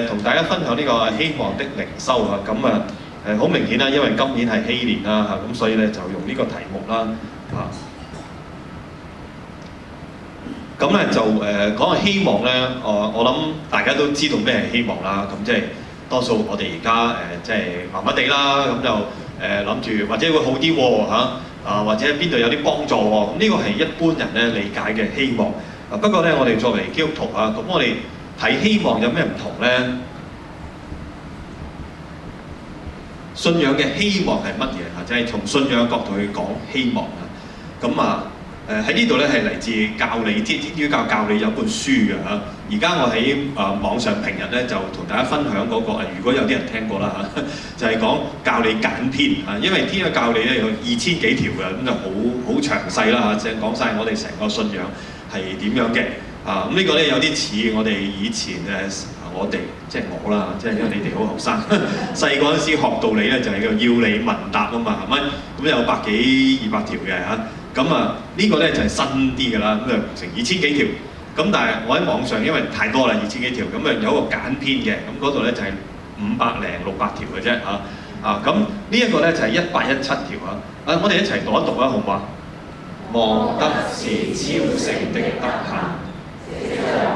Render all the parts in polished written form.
同大家分享呢個希望的靈修啊，咁啊好明顯啦，因為今年係禧年啦嚇，咁所以咧就用呢個題目啦嚇。咁咧就講下希望咧，我諗大家都知道咩係希望啦，咁即係多數我哋而家即係麻麻地啦，咁就諗住或者會好啲喎嚇，或者邊度有啲幫助喎，咁呢個係一般人咧理解嘅希望。不過咧，我哋作為基督徒啊，咁我哋睇希望有咩唔同咧？信仰嘅希望係乜嘢啊？就係從信仰嘅角度去講希望啊。咁啊喺呢度咧係嚟自教理天主教教理有本書嘅嚇。而家我喺網上平日咧就同大家分享嗰個如果有啲人聽過啦嚇，就係講教理簡篇啊。因為天主教教理咧有2000幾條嘅，咁就好詳細啦嚇，即係講晒我哋成個信仰係點樣嘅啊。咁呢個咧有啲似我哋以前我哋即係我啦，即係因為你哋好後生，細個嗰陣時學道理咧就係叫要理問答啊嘛，係咪？咁有100幾200條嘅嚇。咁啊呢個咧就係新啲㗎啦，咁就成2000幾條。咁但係我喺網上因為太多啦2000幾條，咁啊有一個簡篇嘅，咁嗰度咧就係500零600條嘅啫嚇。咁呢一個咧就係117條啊。我哋一齊讀一讀啊，好唔好啊？望得是超勝的德行，這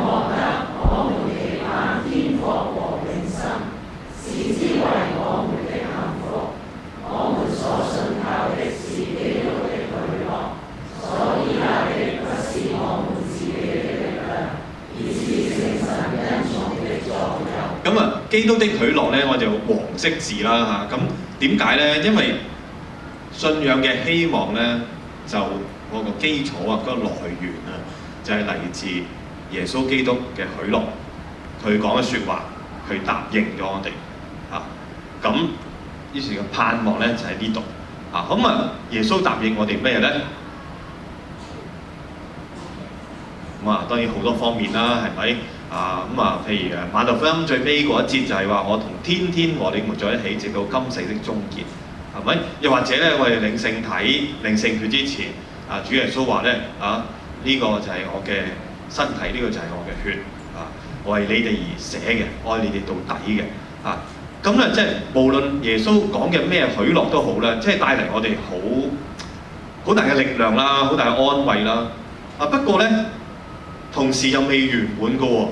望得我們期盼天國和永生，是之為我們的幸福。我們所信靠的是基督的許諾，所以靠的不是我們自己的力量，而是聖神恩寵的作用。咁啊，基督的許諾咧，我就黃色字啦嚇。咁點解咧？因為信仰嘅希望咧，就嗰個基礎啊，嗰個來源啊，就係嚟自耶穌基督嘅許諾，佢講嘅説話，佢答應咗我哋啊。咁於是個盼望咧就喺呢度啊。咁啊，耶穌答應我哋咩咧？咁啊，當然好多方面啦，係咪啊？咁啊，譬如馬太福音最尾嗰一節就係話：我同天天和你們在一起，直到今世的終結，係咪？又或者咧，我哋領聖體、領聖血之前。主耶穌話咧呢個就係我嘅身體，呢個就係我嘅血啊，為你哋而寫嘅，愛你哋到底嘅啊。咁咧即係無論耶穌講嘅咩許諾都好啦，即係帶嚟我哋好大嘅力量啦，好大嘅安慰啦。不過咧，同時又未圓滿嘅喎。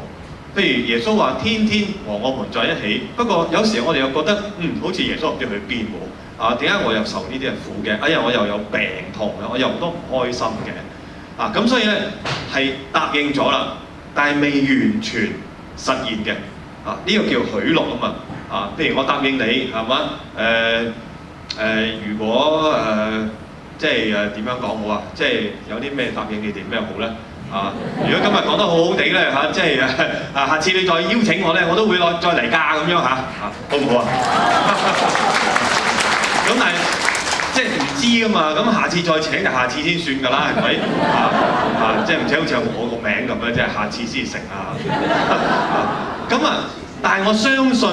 譬如耶穌話天天和我們在一起，不過有時我哋又覺得好似耶穌唔知去邊喎。點解我又受呢啲苦嘅？哎呀，我又有病痛嘅，我又好多唔開心嘅。咁所以咧係答應咗啦，但係未完全實現嘅。呢個叫許諾啊嘛。譬如我答應你係嘛？如果即係點樣講好啊？即係有啲咩答應你哋咩好咧？如果今日講得好好地咧即係下次你再邀請我咧，我都會再嚟㗎咁樣好唔好啊？咁但係即係唔知㗎嘛，咁下次再請就下次先算㗎啦，係咪？即係唔使好似我個名咁樣，即係下次先成啊！但係我相信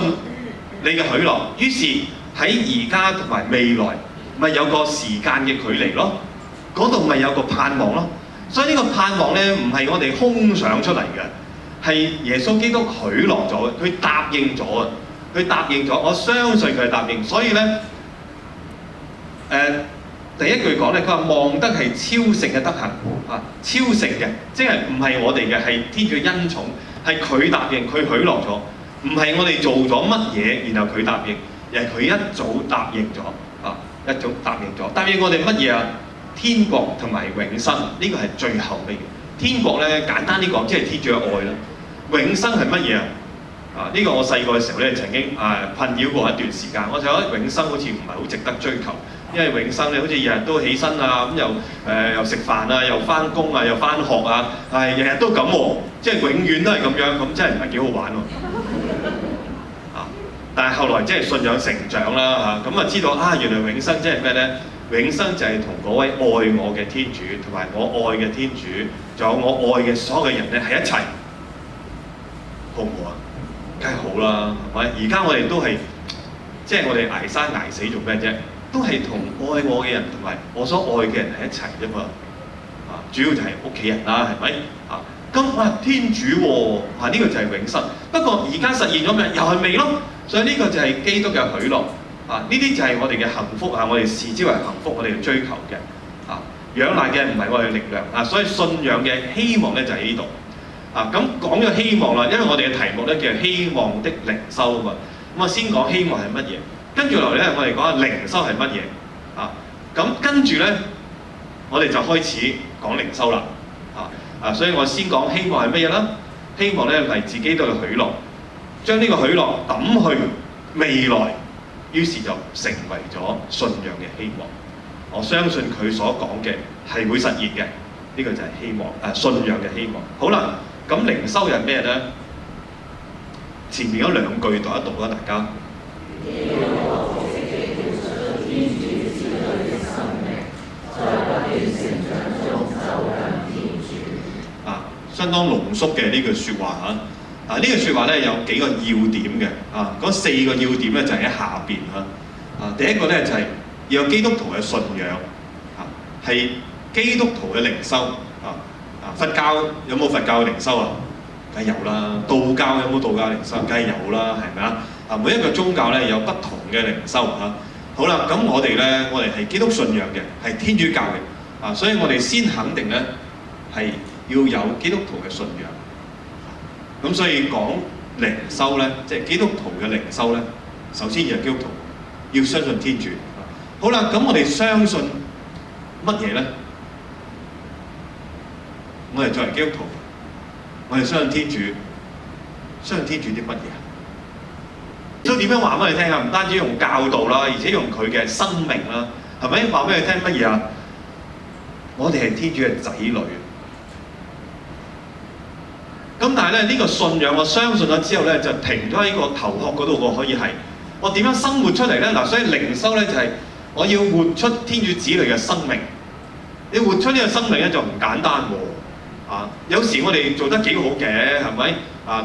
你嘅許諾，於是喺而家同埋未來，咪有個時間嘅距離咯，嗰度咪有個盼望咯。所以呢個盼望咧，唔係我哋空想出嚟嘅，係耶穌基督許諾咗，佢答應咗啊！佢答應咗，我相信佢係答應，所以咧。第一句講咧，佢話望得係超勝嘅德行超勝嘅，即係唔係我哋嘅，係天主恩寵，係佢答應，佢許諾咗，唔係我哋做咗乜嘢，然後佢答應，而係佢一早答應咗一早答應咗，答應我哋乜嘢啊？天國同埋永生，呢個係最後嘅。天國咧簡單啲講，即係天主嘅愛啦。永生係乜嘢啊？呢個我細個嘅時候咧曾經困擾過一段時間，我就覺得永生好似唔係好值得追求。因為永生咧，好似日日都起身啊，咁又食飯啊，又翻工啊，又翻學啊，日日都咁喎，即係永遠都係咁樣，咁真係唔係幾好玩喎。但係後來即係信仰成長啦咁啊知道原來永生即係咩咧？永生就係同嗰位愛我嘅天主，同埋我愛嘅天主，仲有我愛嘅所有嘅人咧喺一齊，好唔好啊？梗係好啦，係咪？而家我哋都係即係我哋捱生捱死做咩啫？都係同愛我嘅人同埋我所愛嘅人喺一齊啫嘛。主要就係屋企人啦，係咪？咁哇天主喎，呢個就係永生。不過而家實現咗未？又係未咯。所以呢個就係基督嘅許諾。呢啲就係我哋嘅幸福我哋視之為幸福，我哋要追求嘅。仰賴嘅唔係我哋嘅力量。所以信仰嘅希望咧就喺呢度。咁講咗希望啦，因為我哋嘅題目咧叫希望的靈修啊嘛。咁我先講希望係乜嘢，跟住落嚟咧我哋講下靈修係乜嘢。咁跟住咧我哋就開始講靈修啦。所以我先講希望係乜嘢啦？希望咧嚟自基督嘅許諾，將呢個許諾抌去未來，於是就成為咗信仰嘅希望。我相信佢所講嘅係會實現嘅，呢個就係希望信仰嘅希望。好啦，咁靈修係咩咧？前面嗰兩句讀一讀啦，大家。相當濃縮嘅呢句説話嚇。呢句説話咧有幾個要點嘅。嗰4個要點咧就喺下邊嚇。第一個咧就係要有基督徒嘅信仰，係基督徒嘅靈修。佛教有冇佛教嘅靈修啊？梗係有啦。道教有冇道教靈修？梗係有啦，係咪啊？每一個宗教咧有不同嘅靈修嚇。好啦，咁我哋咧，我哋係基督信仰嘅，係天主教嘅。所以我哋先肯定咧係要有基督徒嘅信仰。咁所以講靈修咧，即係基督徒嘅靈修咧，首先要係基督徒，要相信天主。好啦，咁我哋相信乜嘢咧？我哋作為基督徒，我哋相信天主，相信天主啲乜嘢？都點樣話俾你聽啊？唔單止用教導啦，而且用佢嘅生命啦，係咪？話俾你聽乜嘢啊？我哋係天主嘅仔女。咁但係咧，呢個信仰我相信咗之後咧，就停咗喺個頭殼嗰度喎。可以係我點樣生活出嚟咧？所以靈修咧就係我要活出天主子女嘅生命。你活出呢個生命咧就唔簡單喎。有時我哋做得幾好嘅，係咪？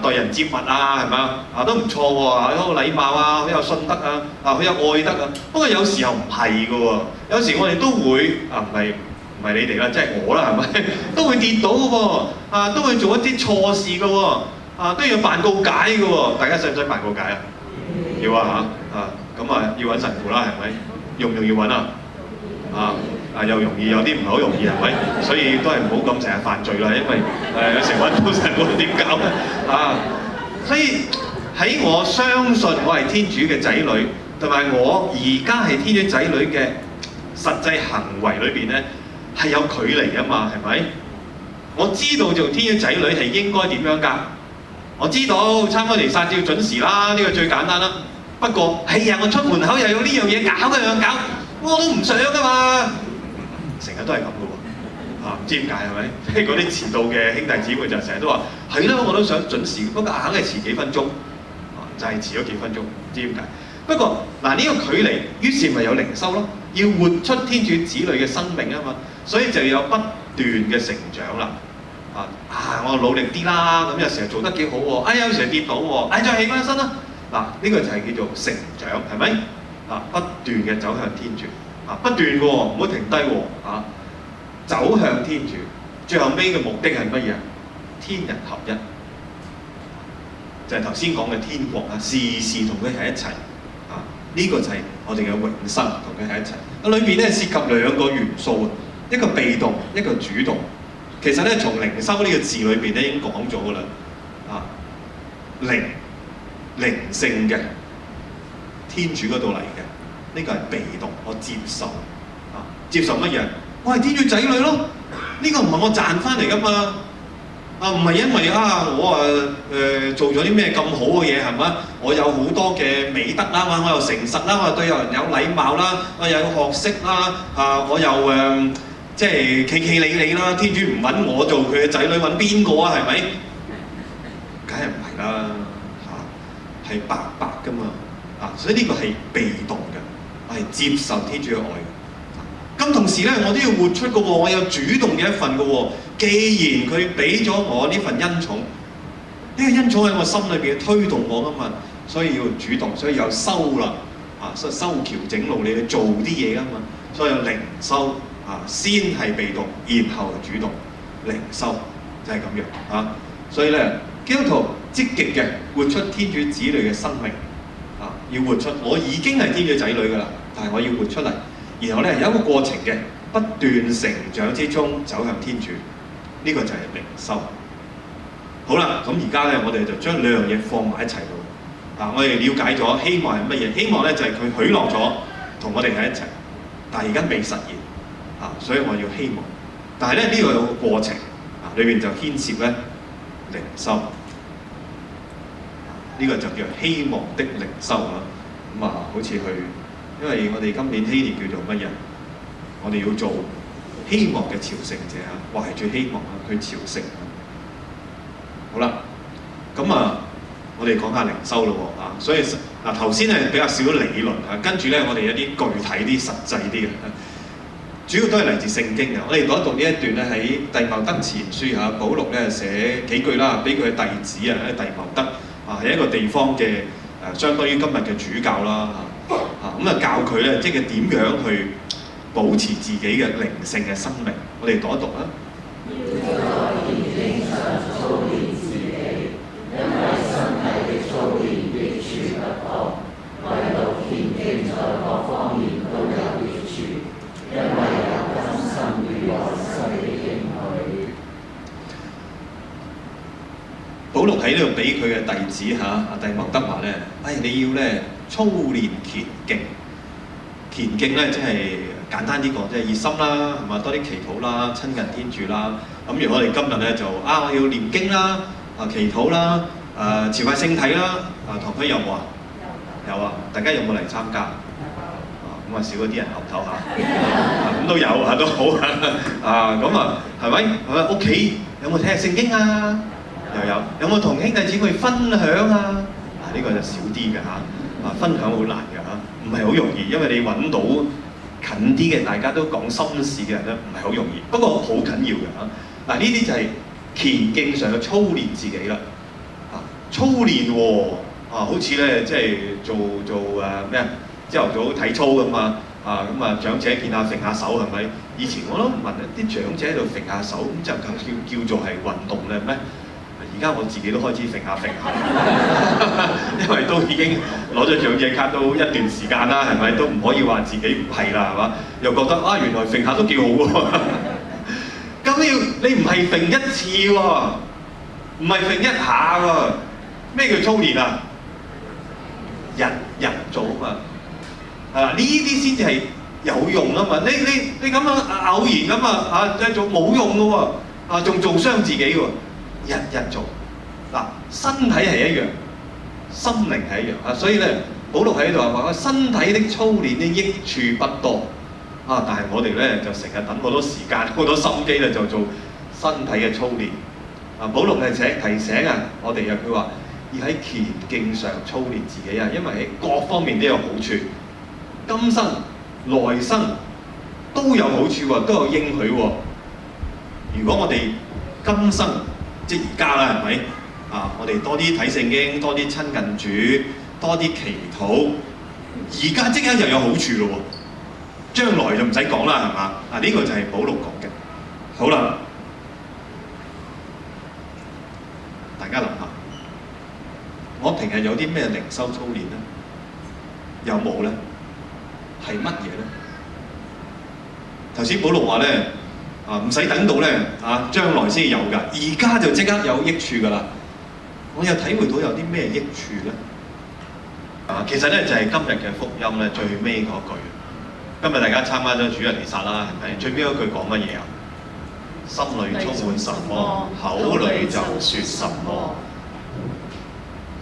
待人接物係咪？都唔錯喎，好有禮貌好有信德好有愛德不過有時候唔係嘅喎，有時我哋都會唔係你哋啦，即係我啦，係咪？都會跌倒嘅喎，都會做一啲錯事嘅喎，都要辦告解嘅喎。大家使唔使辦告解啊？要咁要揾神父啦，係咪？容唔容易揾又容易，有啲唔係好容易，係咪？所以都係唔好咁成日犯罪啦，因為有時揾到神父點搞所以喺我相信我係天主嘅仔女，同埋我而家係天主仔女嘅實際行為裏邊咧，係有距離啊嘛，係咪？我知道做天主仔女係應該點樣㗎？我知道參加彌撒要準時啦，呢個最簡單啦。不過我出門口又有呢樣嘢搞嗰樣搞，我都唔想㗎嘛。成日都係咁嘅喎，唔知點解係咪？即係嗰啲遲到嘅兄弟姊妹就成日都話係啦，我都想準時，不過硬係遲幾分鐘，就係遲咗幾分鐘，唔知點解。不過呢個距離，於是咪有靈修咯，要活出天主子女嘅生命啊嘛，所以就要有不斷嘅成長啦。我努力啲啦，咁有時候做得幾好喎，有時候跌倒喎，再起翻身啦。呢個就係叫做成長，係咪？不斷嘅走向天主。不斷嘅喎，唔好停低喎，走向天主，最後尾嘅目的係乜嘢？天人合一，就係頭先講嘅天國事事同佢喺一齊，呢個就係我哋嘅永生同佢喺一齊。裏邊咧涉及兩個元素，一個被動，一個主動。其實咧從靈修呢個字裏邊咧已經講咗㗎啦，靈性嘅天主嗰度嚟嘅。呢個係被動，我接受接受乜嘢？我係天主仔女咯，呢個唔係我賺翻嚟噶嘛，唔係因為我做咗啲咩咁好嘅嘢係嘛？我有好多嘅美德啦嘛，我又誠實啦，我又對人有禮貌啦，我又有學識啦，我又即係企企理理啦。天主唔揾我做佢嘅仔女，揾邊個啊？係咪？梗係唔係啦，係白白噶嘛，所以呢個係被動嘅。係接受天主嘅愛嘅，咁同時咧，我都要活出嘅喎，我有主動嘅一份嘅喎。既然佢俾咗我呢份恩寵，呢個恩寵喺我心裏邊推動我噶嘛，所以要主動，所以有修啦，所以修橋整路，你去做啲嘢噶嘛，所以有靈修先係被動，然後主動靈修。就係咁樣啊。所以咧，基督徒積極嘅活出天主子女嘅生命啊，要活出我已經係天主仔女㗎啦，但係我要活出嚟，然後咧有一個過程嘅，不斷成長之中走向天主，呢個就係靈修。好啦，咁而家咧，我哋就將兩樣嘢放埋一齊咯。我哋了解咗希望係乜嘢？希望咧就係佢許諾咗同我哋喺一齊，但係而家未實現所以我要希望。但係咧呢個有個過程裏邊就牽涉咧靈修，呢個就叫希望的靈修啊。咁好似因為我哋今年希年叫做乜嘢？我哋要做希望嘅朝聖者懷住希望去朝聖。好啦，咁我哋講下靈修咯喎所以頭先係比較少理論跟住咧我哋一啲具體啲、實際啲嘅，主要都係嚟自聖經嘅。我哋讀一讀呢一段咧喺弟茂德前書保祿咧寫幾句啦，俾佢嘅弟子弟茂德係一個地方嘅相當於今日嘅主教啦咁教佢咧即係點樣去保持自己嘅靈性嘅生命。我哋讀一讀啦。保祿喺呢度俾佢嘅弟子弟茂德話咧，你要咧操練虔敬。虔敬咧即係簡單啲講，即係熱心啦，係嘛？多啲祈禱啦，親近天主啦。咁如果我哋今日咧就我要念經啦，祈禱啦，朝拜聖體啦，堂區有冇啊？有啊！大家有冇嚟參加？咁少嗰啲人岌頭下，咁都有都好咁係咪？屋企有冇睇下聖經啊？又有冇同兄弟姊妹分享啊？呢個就少啲嘅分享好難嘅唔係好容易，因為你揾到近啲嘅大家都講心事嘅人咧，唔係好容易。不過好緊要嘅呢啲就係虔敬上嘅操練自己啦。操練喎好似咧即係做咩啊？朝頭早體操咁長者見下揈下手係咪？以前我都問啲長者喺度揈下手，咁就叫做係運動咧咩？而家我自己都開始揈下，因為都已經攞咗長者卡都一段時間啦，係咪？都唔可以話自己唔係啦，係嘛？又覺得原來揈下都幾好喎。咁你唔係揈一次喎，唔係揈一下喎，咩叫操練啊？日日做呢啲先至係有用啊嘛！你咁樣偶然咁做冇用嘅喎，仲做傷自己喎。日日做身體係一樣，心靈係一樣所以咧，保祿喺度話身體的操練咧益處不多但係我哋咧就成日等好多時間、好多心機咧就做身體嘅操練保祿係提醒我哋佢話要喺虔敬上操練自己因為喺各方面都有好處，今生來生都有好處都有應許如果我哋今生即係而家啦，係咪我哋多啲睇聖經，多啲親近主，多啲祈禱，而家即刻就有好處咯將來就唔使講啦，係嘛？呢個就係保祿講嘅。好啦，大家諗下，我平日有啲咩靈修操練咧？有冇咧？係乜嘢咧？頭先保祿話咧。唔使等到咧將來先有㗎，而家就即刻有益處㗎啦。我又體會到有啲咩益處咧？其實咧就係今日嘅福音咧最尾嗰句。今日大家參加咗主日彌撒啦，係咪？最尾嗰句講乜嘢啊？心裏充滿什麼，口裏就説什麼。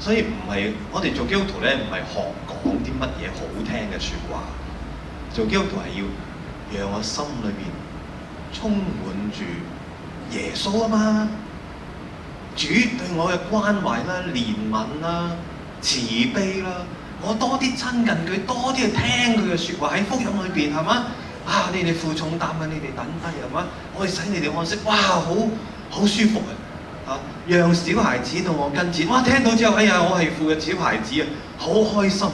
所以唔係我哋做基督徒咧，唔係學講啲乜嘢好聽嘅説話。做基督徒係要讓我心裏邊充滿住耶穌啊嘛，主對我嘅關懷啦、憐憫啦、慈悲啦，我多啲親近佢，多啲去聽佢嘅説話喺福音裏邊係嘛？你哋負重擔嘅，你哋等低係嘛？我哋使你哋安息，好舒服讓小孩子到我跟前，聽到之後，我係父嘅小孩子好開心。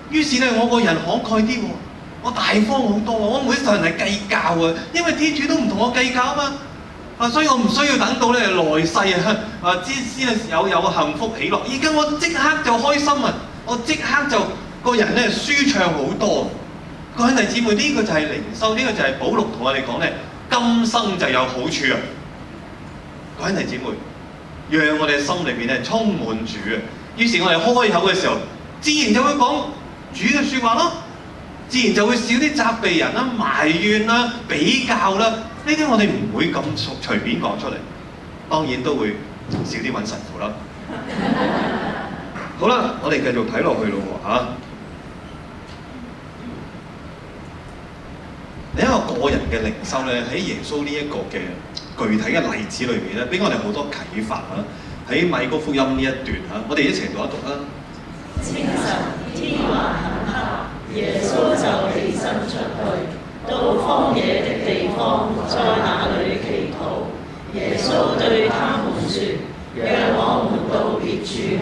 於是咧，我個人慷慨啲我大方好多我唔會同人哋計較因為天主都唔同我計較啊嘛。所以我唔需要等到咧來世先有幸福喜樂。而家我即刻就開心啊！我即刻就個人咧舒暢好多。各位弟兄姊妹，呢個就係靈修，呢個就係保祿同我哋講咧，今生就有好處啊！各位弟兄姊妹，讓我哋心裏邊咧充滿主啊！於是我哋開口嘅時候，自然就會講主嘅説話咯，自然就會少啲責備人啦、埋怨啦、比較啦。呢啲我哋唔會咁隨便講出嚟，當然都會少啲揾神父啦。好啦，我哋繼續睇落去咯喎。另一個個人嘅靈修咧，喺耶穌呢一個嘅具體嘅例子裏邊咧，俾我哋好多啟發啊！喺米高福音呢一段我哋一齊讀一讀啦。清晨，天還很黑，耶穌就起身出去，到荒野的地方，在那裏祈禱。耶穌對他們說：讓我們到別處去，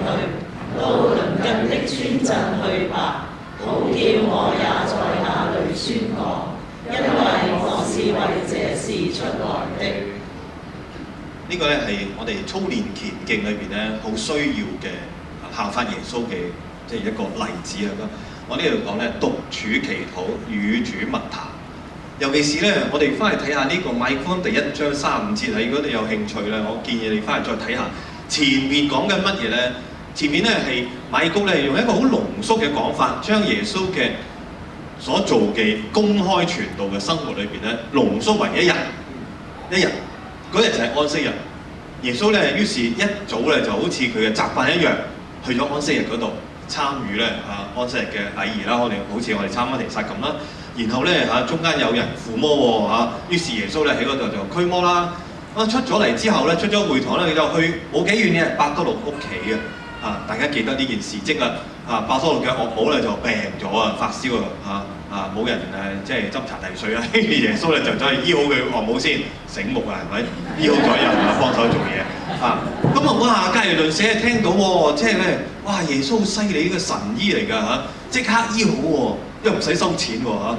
到鄰近的村鎮去吧，好叫我也在那裏宣講，因為我是為這事出來的。呢個咧係我哋操練虔敬裏邊咧好需要嘅效法耶穌嘅即係一個例子啊！我呢度講咧獨處祈禱與主密談。尤其是咧，我哋翻嚟睇下呢個馬可福音第1章35節啊！如果你有興趣咧，我建議你翻嚟再睇下前面講緊乜嘢咧。前面咧係馬可咧用一個好濃縮嘅講法，將耶穌嘅所做嘅公開傳道嘅生活裏邊咧濃縮為一日嗰日就係安息日。耶穌咧於是一早咧就好似佢嘅習慣一樣，去咗安息日嗰度參與咧安息日嘅禮儀啦。我哋好似我哋參加彌撒咁啦。然後咧中間有人附魔喎於是耶穌咧喺嗰度就驅魔啦。出咗嚟之後咧，出咗會堂咧，佢就去冇幾遠嘅伯多祿屋企嘅。大家記得呢件事蹟啦。伯多祿嘅岳母咧就病咗發燒冇人即係斟茶遞水啊。耶穌咧就走去醫好佢岳母先，醒目係咪？醫好咗有人幫手做嘢咁加爾頓社聽到即係咧哇耶穌好犀利，呢個神醫嚟㗎即刻醫好喎，因為唔使收錢喎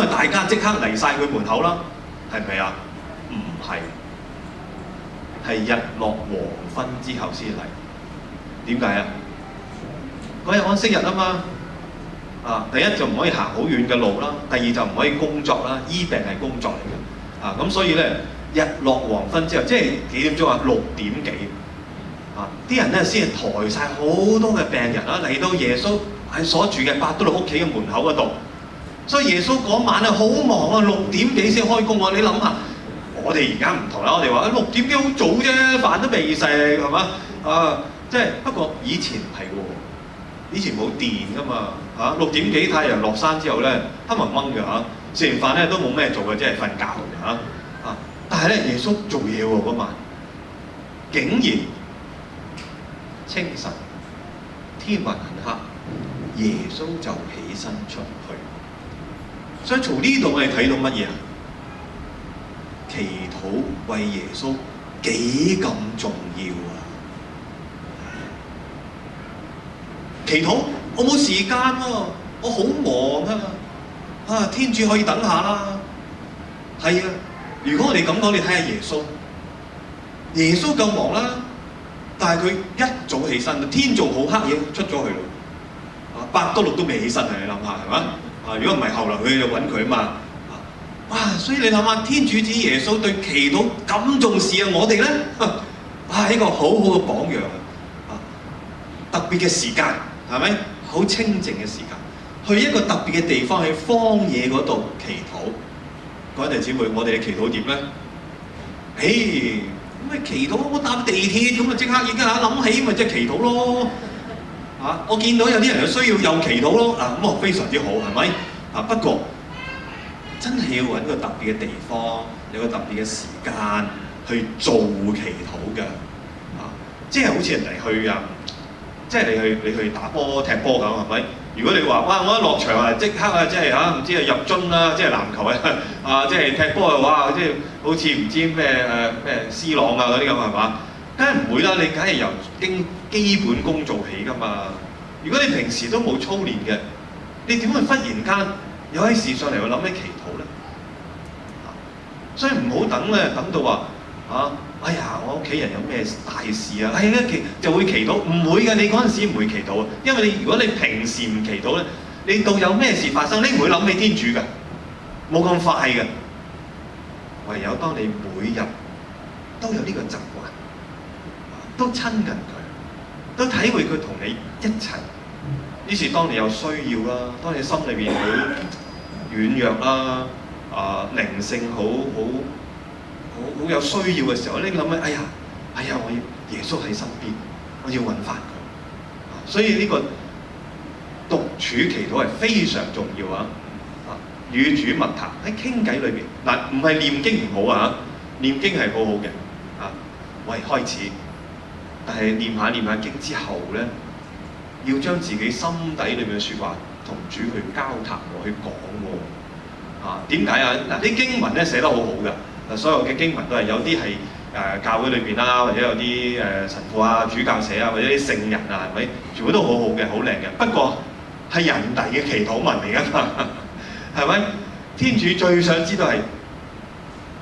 大家即刻嚟晒佢門口啦，係咪啊？唔係，係日落黃昏之後先嚟。點解啊？嗰日安息日啊嘛。第一就唔可以行好遠嘅路啦，第二就唔可以工作啦，醫病係工作嚟嘅。咁所以咧，日落黃昏之後，即係幾點鐘6點幾啲人咧先抬晒好多嘅病人嚟到耶穌喺所住嘅伯多祿屋企嘅門口嗰度。所以耶穌嗰晚好忙6點幾先開工你諗下，我哋而家唔同啦，我哋話6點幾好早啫，飯都未食係嘛？即係不過以前唔係喎，以前冇電㗎嘛6點幾太陽落山之後咧，黑蒙蒙嘅食完飯咧都冇咩做嘅，即係瞓覺嘅但係咧耶穌做嘢喎嗰晚，竟然清晨天還很黑，耶穌就起身出去。所以從呢度我哋睇到乜嘢啊？祈禱為耶穌幾咁重要祈禱我冇時間我好忙天主可以等下啦。係如果我哋咁講，你睇下耶穌，耶穌咁忙啦，但係佢一早起身，天仲好黑已經出咗去咯。伯多祿都未起身你諗下係嘛？如果唔係後來佢就揾佢嘛。所以你諗下，天主子耶穌對祈禱咁重視我哋咧，一個好好嘅榜樣特別嘅時間係咪？好清靜嘅時間，去一個特別嘅地方喺荒野嗰度祈禱。各位弟兄姊妹，我哋嘅祈禱點咧？咁祈禱我搭地鐵咁即刻已經諗起咪即係祈禱咯。我見到有啲人有需要又祈禱咯。咁非常之好係咪？不過真係要揾個特別嘅地方，有個特別嘅時間去做祈禱嘅。即係好似人哋去即係你去打波踢波咁係咪？如果你話我一落場即刻即係唔知入樽啦，即係籃球即係踢波嘅話，即係好似唔知咩 C 朗嗰啲咁係嘛？梗係唔會啦，你梗係由基本功做起㗎嘛。如果你平時都冇操練嘅，你點會忽然間有啲事上嚟會諗起祈禱咧？所以唔好等到話哎呀，我屋企人有咩大事啊，就會祈禱，唔會嘅，你嗰陣時唔會祈禱啊，因為如果你平時唔祈禱咧，你到有咩事發生，你唔會諗起天主㗎，冇咁快嘅。唯有當你每日都有呢個習慣，都親近佢，都體會佢同你一齊，於是當你有需要啦，當你心裏邊好軟弱啦，靈性好有需要嘅時候，你諗起哎呀，我要耶穌喺身邊，我要揾翻佢。所以呢個獨處祈禱係非常重要啊！與主密談喺傾偈裏邊，唔係念經唔好啊，念經係好好嘅喂，開始，但係念下經之後咧，要將自己心底裏面嘅説話同主去交談去講喎。點解啊？啲經文咧寫得好好㗎，所有嘅經文都係有啲係教會裏邊啦，或者有啲神父啊、主教寫啊，或者啲聖人啊，係咪？全部都好好嘅，好靚嘅。不過係人哋嘅祈禱文嚟㗎嘛，係咪？天主最想知道係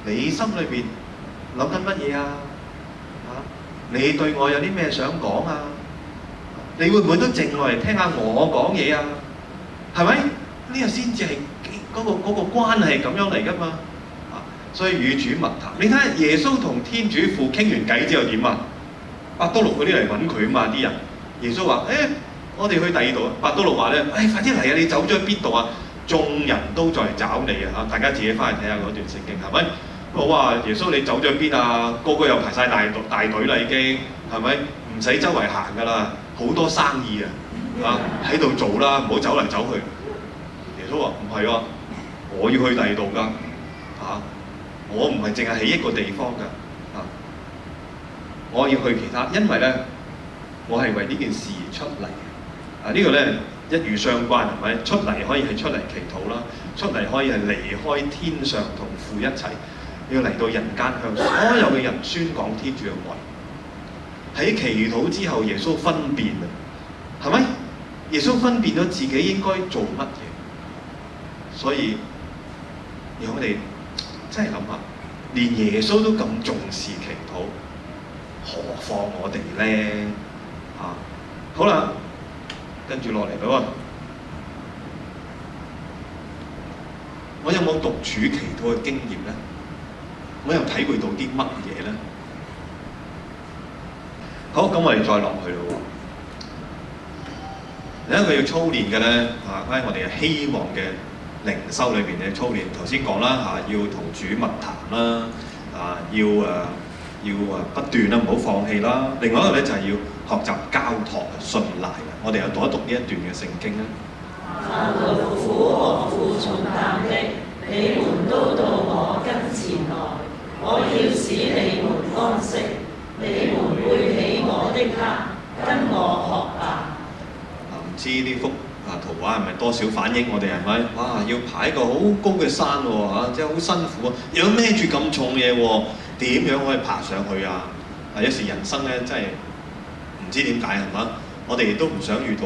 你心裏邊諗緊乜嘢啊？你對我有啲咩想講啊？你會唔會都靜落嚟聽下我講嘢啊？係咪？呢個先至係嗰個關係咁樣嚟㗎嘛。所以與主密談，你睇下耶穌同天主父傾完偈之後點啊？伯多祿嗰啲嚟揾佢嘛啲人。耶穌話：我哋去第二度啊。伯多祿話咧：快啲嚟啊！你走咗去邊度啊？眾人都在找你啊！大家自己翻嚟睇下嗰段聖經係咪？我話耶穌你走咗邊啊？個個又排晒大隊啦已經，係咪？唔使周圍行㗎啦，好多生意喺度做啦，唔好走嚟走去。耶穌話：唔係喎，我要去第二度㗎我唔係淨係喺一個地方㗎我要去其他，因為咧我係為呢件事而出嚟呢個咧一語相關係咪？出嚟可以係出嚟祈禱啦，出嚟可以係離開天上同父一齊。要嚟到人間向所有嘅人宣講天主嘅愛。喺祈禱之後，耶穌分辨係咪？耶穌分辨咗自己應該做乜嘢。所以讓我哋真係諗下，連耶穌都咁重視祈禱，何況我哋咧？好啦，跟住落嚟咯。我有冇獨處祈禱嘅經驗咧？我又體會到啲乜嘢咧？好，咁我哋再落去咯。另一個要操練嘅咧，關於我哋嘅希望嘅靈修裏邊嘅操練。頭先講啦，要同主密談啦，要不斷啦，唔好放棄啦。另外一個咧就係要學習交託信賴。我哋又讀一讀呢一段嘅聖經啦。凡勞苦和負重擔的，你們都到我跟前來。我要使你們安息，你們背起我的軛，跟我學吧。唔知呢幅圖畫係咪多少反映我哋係咪？哇！要爬一個好高嘅山喎，即係好辛苦啊！又要孭住咁重嘢喎，點樣可以爬上去啊？有時人生咧真係唔知點解係嘛？我哋都唔想遇到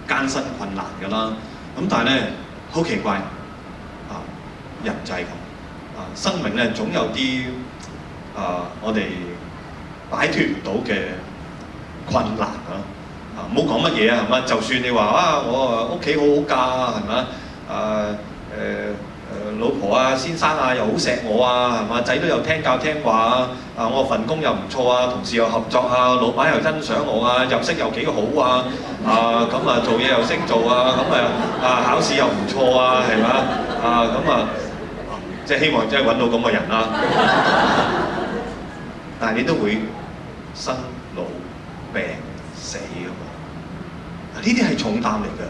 艱辛困難㗎啦。咁但係咧好奇怪人就係咁。生命咧總有啲我哋擺脫唔到嘅困難唔好講乜嘢係嘛？就算你話我屋企好好㗎係嘛？老婆啊、先生啊又好錫我係嘛？仔都又聽教聽話我份工又唔錯同事又合作老闆又欣賞我入息又幾好咁做嘢又識做咁考試又唔錯係嘛？即係希望真係揾到咁嘅人啦，但係你都會生老病死㗎嘛？呢啲係重擔嚟嘅，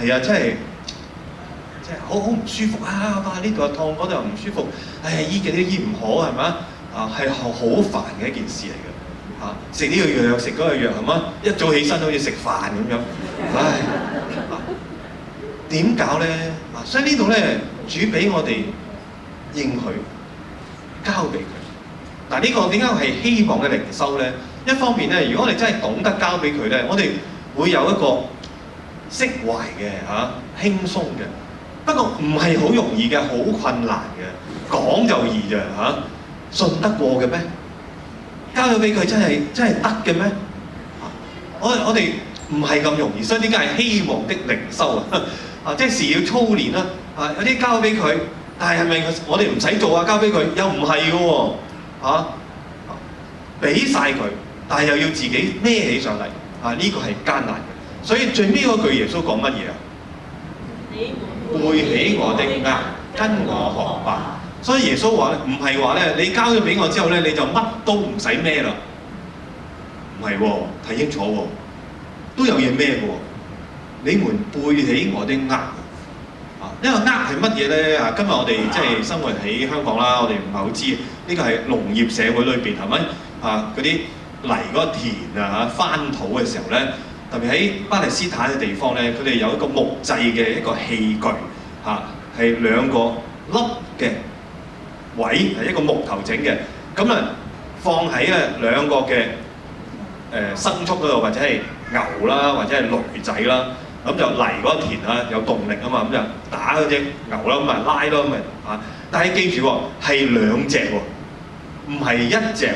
係真係好唔舒服呢度又痛，嗰度又唔舒服，醫極都醫唔好係咪？係好煩嘅一件事嚟嘅，食呢個藥食嗰個藥係嘛？一早起身好似食飯咁樣，點搞咧？所以呢度咧，主俾我哋應許，交俾佢。呢個點解係希望嘅靈修咧？一方面咧，如果我哋真係懂得交俾佢咧，我哋會有一個釋懷嘅輕鬆嘅。不過唔係好容易嘅，好困難嘅，講就易啫嚇，信得過嘅咩？交咗俾佢真係得嘅咩？我哋唔係咁容易，所以點解係希望的靈修啊？即係時要操練啦。有啲交俾佢，但係咪我哋唔使做啊？交俾佢又唔係嘅喎，俾晒佢，但係又要自己孭起上嚟呢個係艱難嘅。所以最尾嗰句耶穌講乜嘢啊？背起我的軛，跟我學吧。所以耶穌話咧，唔係話咧，你交咗俾我之後咧，你就乜都唔使孭啦。唔係喎，睇清楚喎，都有嘢孭嘅喎。你們背起我的軛。呢個軛係乜嘢咧？今日我哋即係生活喺香港啦，我哋唔係好知。呢個係農業社會裏邊係咪？嗰啲泥嗰個田翻土嘅時候咧，特別喺巴勒斯坦嘅地方咧，佢哋有一個木製嘅一個器具係兩個凹嘅位，係一個木頭整嘅。咁放喺兩個嘅牲畜嗰度，或者係牛啦，或者係驢仔啦。咁就泥嗰個田有動力啊嘛，咁就打嗰隻牛啦，咁咪拉咯，咁咪但係記住喎，係兩隻喎，唔係一隻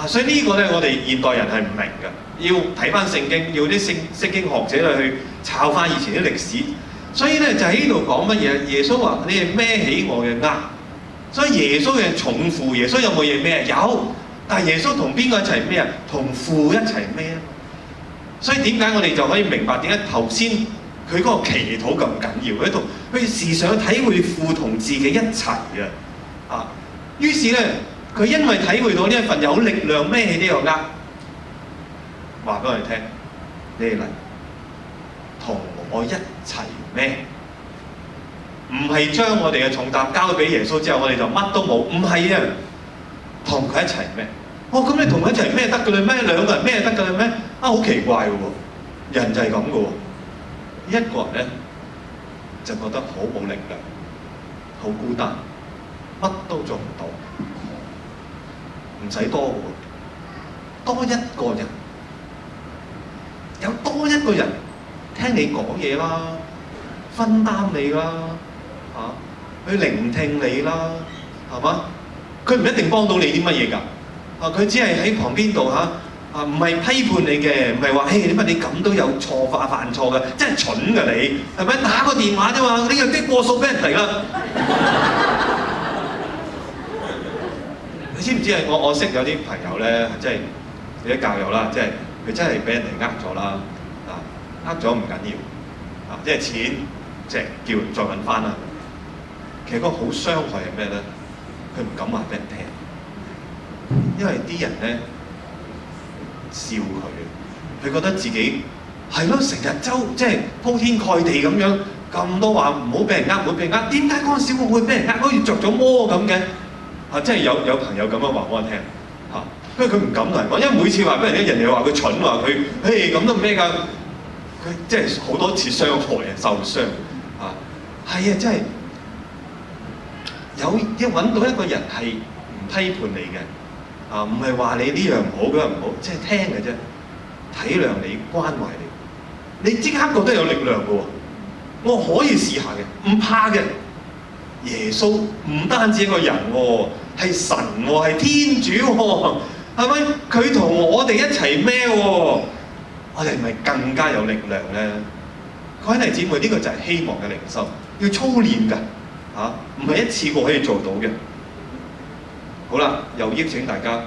所以呢個咧，我哋現代人係唔明嘅，要睇翻聖經，要啲聖經學者去抄翻以前啲歷史。所以咧就喺呢度講乜嘢？耶穌話：你係孭起我嘅軛。所以耶穌嘅重負，耶穌有冇嘢孭？有，但係耶穌同邊個一齊孭啊？同父一齊孭啊！所以點解我哋就可以明白點解頭先佢嗰個祈禱咁緊要？佢時常體會父同自己一齊於是咧，佢因為體會到呢一份有力量孭起呢個軛，話俾我哋聽：你哋嚟同我一齊孭，唔係將我哋嘅重擔交俾耶穌之後，我哋就乜都冇。唔係啊，同佢一齊孭。咁你同佢一齊孭得㗎啦咩？兩個人孭得㗎啦咩？好奇怪嘅喎，人就係咁嘅喎。一個人咧就覺得好冇力量，好孤單，乜都做唔到，唔使多嘅喎，多一個人，有多一個人聽你講嘢啦，分擔你啦，去聆聽你啦，係嘛？佢唔一定幫到你啲乜嘢㗎。佢只係喺旁邊度唔係批判你嘅，唔係話點解你咁都有錯犯錯嘅，真係蠢㗎你，係咪？打個電話啫嘛，你又激過數俾人哋啦。你知唔知我識有啲朋友咧，即係有啲教友啦，即係佢真係俾人哋呃咗啦，呃咗唔緊要，即係錢即係叫再揾翻啦。其實嗰個好傷害係咩咧？佢唔敢話俾人聽。因為啲人咧笑佢，佢覺得自己係咯，成日即係鋪天蓋地咁樣，咁多話唔好俾人呃，唔好俾人呃。點解嗰陣時我會俾人呃？好似着咗魔咁嘅即係有朋友咁樣話我聽因為佢唔敢同人講，因為每次話俾人聽，人哋話佢蠢，話佢咁都咩㗎？佢即係好多次傷害受傷係啊，真係要揾到一個人係唔批判你嘅。唔係話你呢樣唔好，嗰樣唔好，即係聽嘅啫，體諒你、關懷你，你即刻覺得有力量嘅喎。我可以試下嘅，唔怕嘅。耶穌唔單止一個人喎，係神喎，係天主喎，係咪？佢同我哋一齊孭喎，我哋咪更加有力量咧。各位弟兄姊妹，呢個就係希望嘅靈修，要操練㗎唔係一次過可以做到嘅。好啦，又邀請大家，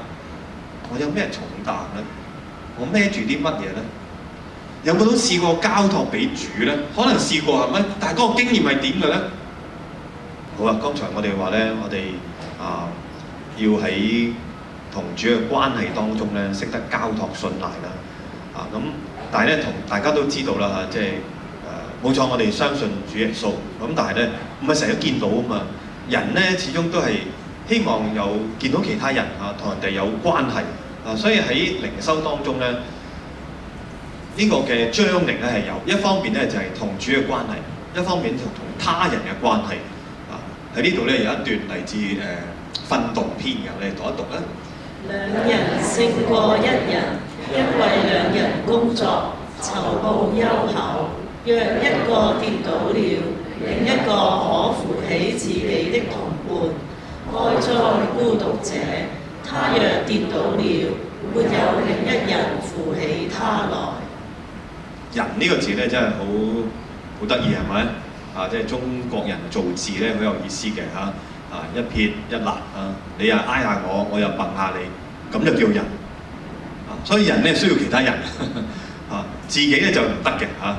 我有咩重擔咧？我孭住啲乜嘢咧？有冇都試過交託俾主咧？可能試過係咪？但係嗰個經驗係點嘅咧？好啦，剛才我哋話咧，我哋要喺同主嘅關係當中咧，識得交託信賴啦。咁，但係咧，同大家都知道啦即係冇錯，我哋相信主耶穌。咁但係咧，唔係成日見到啊嘛。人咧始終都係希望有見到其他人同人哋有關係所以喺靈修當中咧，呢個嘅張力咧係有一方面咧就係同主嘅關係，一方面就同他人嘅關係喺呢度咧有一段嚟自訓讀篇嘅，我哋讀一讀啦。兩人勝過一人，因為兩人工作，酬報優厚。若一個跌倒了，另一個可扶起自己的同伴。哀哉孤獨者，他若跌倒了，沒有另一人扶起他來。人呢個字咧真係好得意係咪？啊，即係中國人造字咧好有意思嘅嚇。啊，一撇一捺啊，你又挨下我，我又揼下你，咁就叫人。啊，所以人咧需要其他人啊，自己咧就唔得嘅嚇。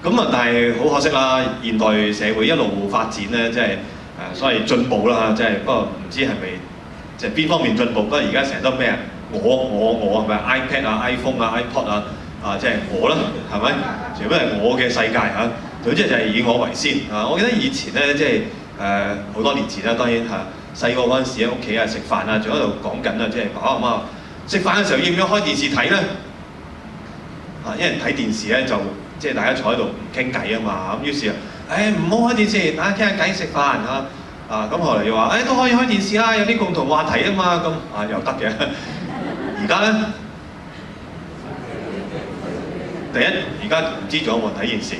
咁啊，但係好可惜啦，現代社會一路發展咧，即係所謂進步啦，即係不過唔知係咪即係邊方面進步？不過而家成日都咩啊？我係咪 iPad 啊、iPhone 啊、iPod 啊？即係我啦，係咪？全部係我嘅世界嚇。總之就係以我為先啊！我記得以前咧，即係好多年前啦，當然細個嗰陣時喺屋企啊食飯啊，仲喺度講緊啊，即係爸爸媽媽食飯嘅時候應唔應該開電視睇咧？因為睇電視咧就即係大家坐喺度唔傾偈啊嘛，咁於是唔好開電視，大家傾下偈食飯嚇。咁後來又話都可以開電視啦，有啲共同話題啊嘛，咁又得嘅。而家咧，第一而家唔知仲有冇人睇電視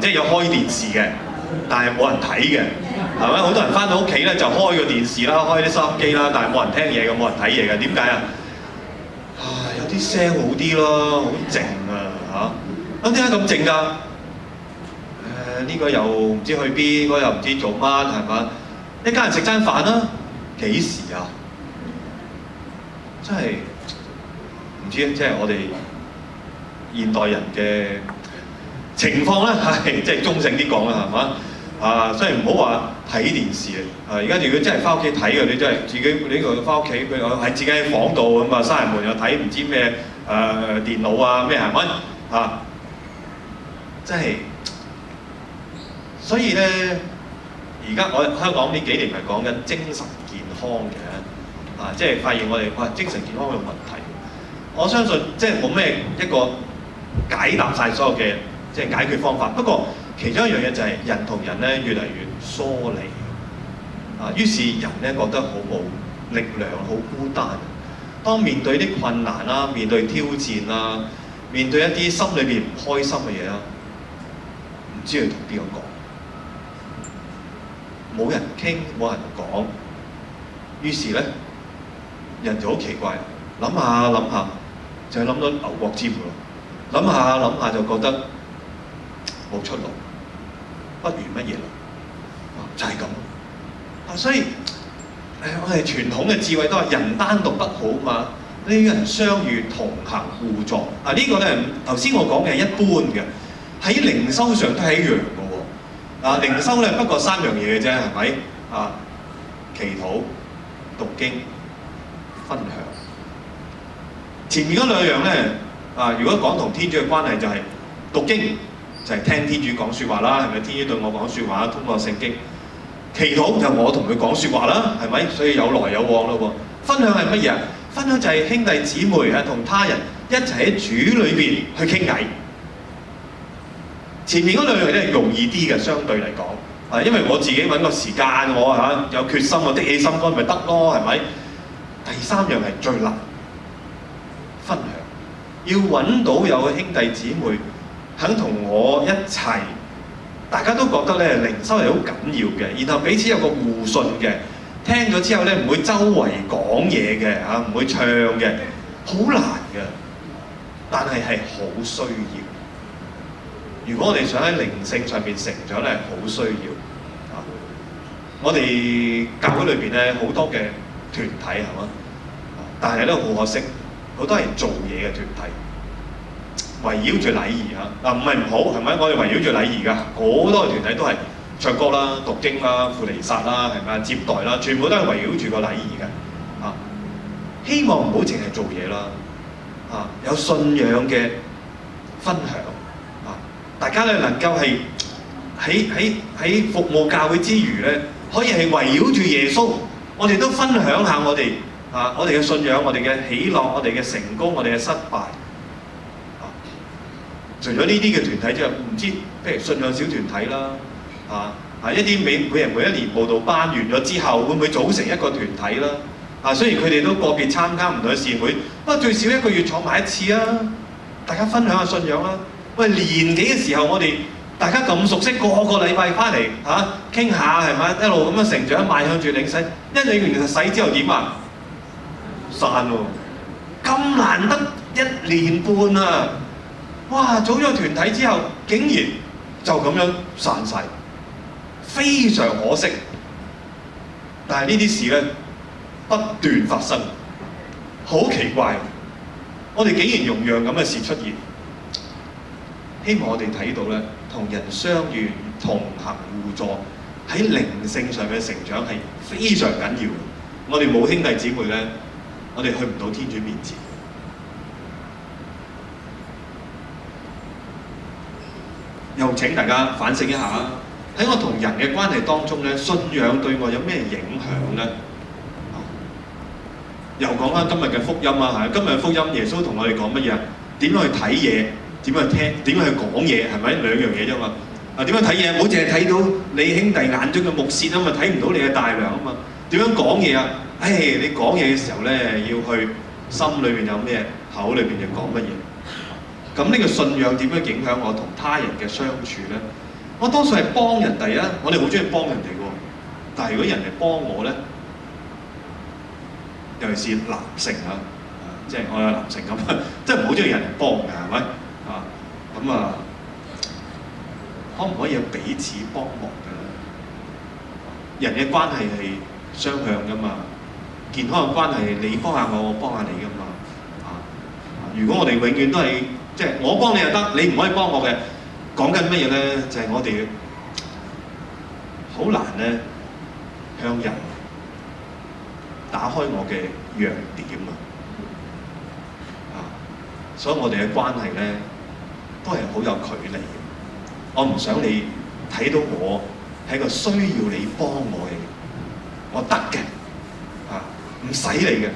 即係有開電視嘅，但係冇人睇嘅，係咪？好多人翻到屋企咧就開個電視啦，開啲收音機啦，但係冇人聽嘢嘅，冇人睇嘢嘅，點解啊？有啲聲好啲咯，好靜啊嚇！咁點解咁靜㗎？呢個又唔知去邊，嗰個又唔知做乜，係嘛？一家人食餐飯啦，幾時啊？真係唔知，即係我哋現代人嘅情況咧，係即係中性啲講啦，係嘛？所以唔好話睇電視啊！而家如果真係翻屋企睇嘅，你真係自己呢個翻屋企，佢喺自己喺房度咁啊，閂門又睇唔知咩電腦啊咩係咪？真係。所以咧，而家我香港呢幾年係講緊精神健康嘅，即係發現我哋精神健康有問題。我相信即係冇咩一個解答晒所有嘅即係解決方法。不過其中一樣嘢就係人同人咧越嚟越疏離，於是人咧覺得好冇力量，好孤單。當面對啲困難啦，面對挑戰啦，面對一啲心裏邊唔開心嘅嘢啦，唔知去同邊個講。冇人傾，冇人講，於是咧人就好奇怪，諗下諗下就係諗到牛角尖㗎咯，諗下諗下就覺得冇出路，不如乜嘢啦，就係咁。所以我哋傳統嘅智慧都係人單獨不好嘛，呢啲人相遇同行互助。呢個咧頭先我講嘅係一般嘅，喺靈修上都係一樣嘅。靈修咧不過3樣嘢嘅啫，係咪？祈禱、讀經、分享。前面嗰2樣咧，如果講同天主嘅關係就係讀經，就係聽天主講説話啦，係咪？天主對我講説話，通過聖經。祈禱就我同佢講説話啦，係咪？所以有來有往咯喎。分享係乜嘢啊？分享就係兄弟姊妹同他人一齊喺主裏邊去傾偈。前面嗰2樣咧容易啲嘅，相對嚟講，因為我自己揾個時間，我有決心，我的起心肝咪得咯，係咪？第3樣係最難，分享，要揾到有兄弟姊妹肯同我一齊，大家都覺得咧靈修係好緊要嘅，然後彼此有個互信嘅，聽咗之後咧唔會周圍講嘢嘅唔會唱嘅，好難嘅，但係係好需要。如果我哋想喺靈性上面成長咧，好需要我哋教會裏邊咧好多嘅團體係嘛，但係咧好可惜，好多係做嘢嘅團體，圍繞住禮儀唔係唔好係咪？我哋圍繞住禮儀㗎，好多嘅團體都係唱歌啦、讀經啦、輔彌撒啦，係咪？接待啦，全部都係圍繞住個禮儀嘅希望唔好淨係做嘢啦，有信仰嘅分享。大家咧能夠係喺服務教會之餘咧，可以係圍繞住耶穌，我哋都分享下我哋嘅信仰、我哋嘅喜樂、我哋嘅成功、我哋嘅失敗。除咗呢啲嘅團體之外，唔知譬如信仰小團體啦，一啲每人每一年佈道班完咗之後，會唔會組成一個團體啦？雖然佢哋都個別參加唔同嘅善會，不過最少1個月坐埋一次啊，大家分享下信仰啦。喂，年幾嘅時候，我哋大家咁熟悉，個禮拜翻嚟嚇傾下係咪？一路咁樣成長，邁向住領洗，一領完洗之後點啊？散喎！咁難得1年半啊！哇！組咗團體之後，竟然就咁樣散晒，非常可惜。但係呢啲事咧不斷發生，好奇怪。我哋竟然容讓咁嘅事出現，希望我哋睇到咧，同人相遇、同行互助，喺靈性上嘅成長係非常緊要。我哋冇兄弟姊妹咧，我哋去唔到天主面前。又請大家反省一下，喺我同人嘅關係當中咧，信仰對我有咩影響咧？又講翻今日嘅福音啊，係今日嘅福音，耶穌同我哋講乜嘢啊？點樣去睇嘢？點樣去聽？點樣去講嘢？係咪兩樣嘢啫嘛？啊，點樣睇嘢？唔好淨係睇到你兄弟眼中嘅木屑啊嘛，睇唔到你嘅大梁啊嘛。點樣講嘢啊？你講嘢嘅時候咧，要去心裏邊有咩，口裏邊就講乜嘢。咁呢個信仰點樣影響我同他人嘅相處咧？我多數係幫人哋啊，我哋好中意幫人哋喎。但係如果人哋幫我咧，尤其是男性啊，即係我有男性咁，即係唔好中意人哋幫嘅，係咪啊？咁啊，可唔可以有彼此幫忙嘅咧？人嘅關係係雙向噶嘛，健康嘅關係你幫下我，我幫下你噶嘛。如果我哋永遠都係即係我幫你又得，你唔可以幫我嘅，講緊乜嘢咧？就係我哋好難咧向人打開我嘅弱點啊！所以我哋嘅關係咧都係好有距離嘅。我唔想你睇到我係個需要你幫我嘅，我得嘅唔使你嘅。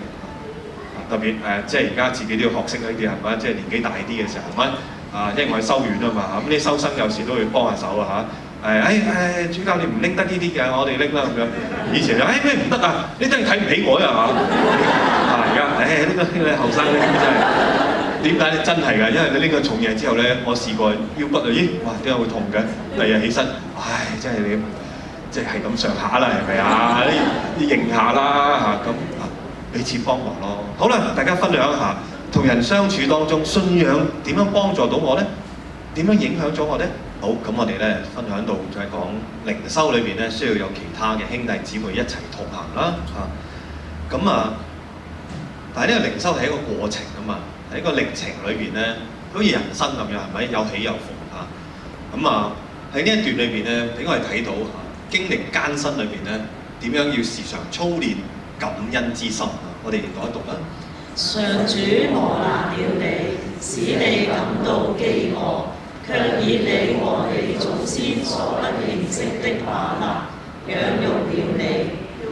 特別即係而家自己都要學識呢啲係咪？即係年紀大啲嘅時候係咪？因為我係修院啊嘛，咁啲修生有時都會幫下手啊嚇。主教你唔拎得呢啲嘅，我哋拎啦咁樣。以前就咩唔得啊？你真係睇唔起我啊嘛？而家呢個後生呢真係點解咧？真係㗎，因為你拎個重嘢之後咧，我試過腰骨啊，哇點解會痛嘅？第二日起身，真係你即係咁上下啦，係咪啊？你認下啦嚇咁。彼此幫忙咯。好啦，大家分享一下同人相處當中，信仰點樣幫助到我咧？點樣影響咗我咧？好，咁我哋咧分享到就係講靈修裏邊咧，需要有其他嘅兄弟姊妹一齊同行啦嚇。但係呢個靈修係一個過程啊嘛，喺一個歷程裏邊咧，好似人生咁樣係咪有起有伏嚇？喺呢一段裏邊咧，俾我哋睇到經歷艱辛裏邊咧，點樣要時常操練感恩之心啊！我哋讀一讀啦。上主磨難了你，使你感到飢餓，卻以你和你祖先所不認識的嗎哪養育了你，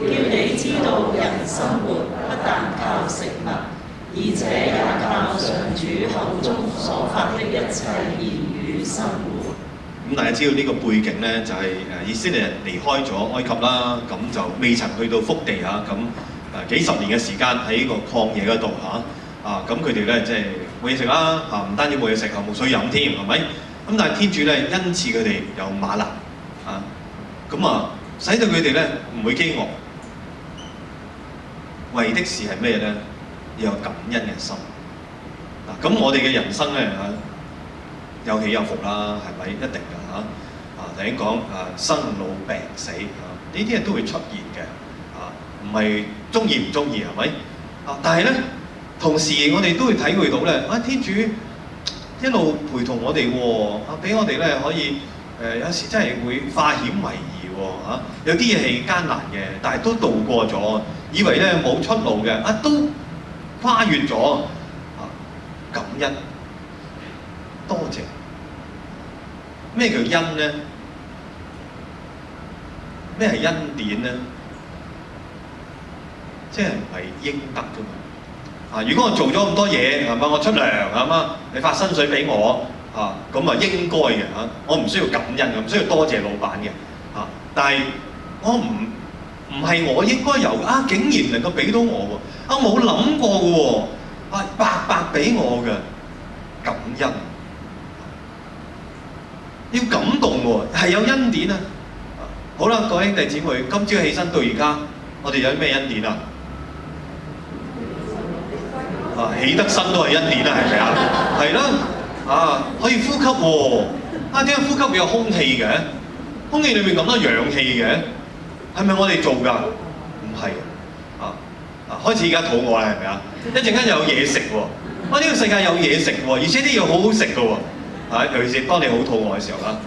叫你知道人生活不但靠食物，而且也靠上主口中所發的一切言語生活。咁大家知道呢個背景咧，就係以色列人離開咗埃及啦，咁就未曾去到福地啊，咁幾十年嘅時間喺個曠野嗰度咁佢哋咧即係冇嘢食啦，唔單止冇嘢食，又冇水飲添，係咪？咁但係天主咧恩賜佢哋有嗎哪使到佢哋咧唔會飢餓，為的是係咩咧？要有感恩嘅心。咁我哋嘅人生咧有起有伏啦，係咪？一定㗎嚇。頭先講生老病死呢啲嘢都會出現嘅唔係中意唔中意係咪？但係咧，同時我哋都會體會到咧，天主一路陪同我哋喎，俾我哋咧可以有時真係會化險為夷喎有啲嘢係艱難嘅，但係都渡過咗，以為咧冇出路嘅都跨越咗感恩。多謝。咩叫恩咧？咩係恩典咧？即係唔係應得㗎嘛？如果我做咗咁多嘢係嘛，我出糧係嘛，你發薪水俾我咁應該嘅我唔需要感恩，唔需要多謝老闆嘅但係我唔係我應該有竟然能夠俾到我喎，冇諗過嘅喎，白白俾我嘅感恩。要感動喎，係有恩典啊！好啦，各位兄弟姊妹，今朝起身到而家，我哋有啲咩恩典啊？起得身都係恩典啊，係咪啊？係啦，可以呼吸喎，點解呼吸會有空氣嘅？空氣裏面咁多氧氣嘅，係咪我哋做㗎？唔係，開始而家肚餓啦，係咪啊？一陣間又有嘢食喎，呢個世界有嘢食喎，而且啲嘢好好食㗎喎，尤其是當你好肚餓嘅時候啦，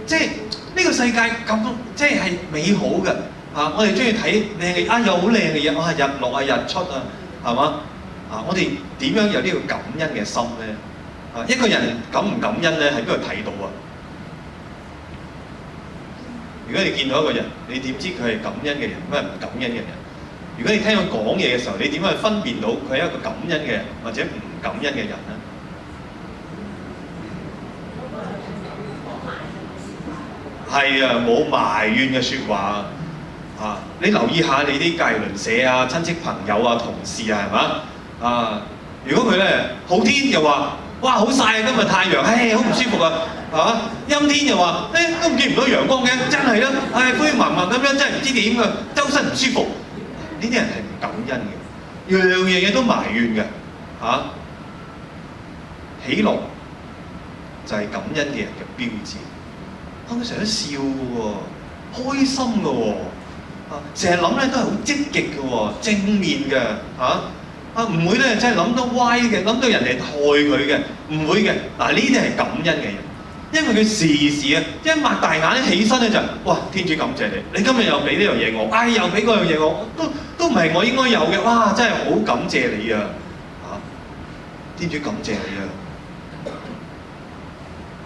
即係呢個世界咁即係美好嘅，我哋中意睇靚嘅，有好靚嘅嘢，日落啊、日出啊。係嘛？我哋點樣有呢個感恩嘅心咧？一個人感唔感恩咧，喺邊度睇到啊？如果你見到一個人，你點知佢係感恩嘅人，乜係唔感恩嘅人？如果你聽佢講嘢嘅時候，你點樣去分辨到佢係一個感恩嘅人，或者唔感恩嘅人咧？係啊，冇埋怨嘅説話。你留意下你啲隔離鄰舍啊、親戚朋友啊、同事啊，係嘛？如果佢咧好天又話，哇好曬啊，今日太陽，好唔舒服啊，係嘛？陰天又話，都見唔到陽光嘅，真係啦，灰濛濛咁樣，真係唔知點㗎，周身唔舒服。呢啲人係唔感恩嘅，樣樣嘢都埋怨嘅，喜樂就係感恩嘅人嘅標誌。佢成日都笑嘅喎，開心嘅喎。成日諗咧都係好積極嘅喎，正面嘅唔會咧真係諗到歪嘅，諗到人哋害佢嘅，唔會嘅。呢啲係感恩嘅人，因為佢時時啊一擘大眼一起身咧就哇天主感謝你，你今日又俾呢樣嘢我，又俾嗰樣嘢我，都唔係我應該有嘅，哇真係好感謝你啊！天主感謝你啊！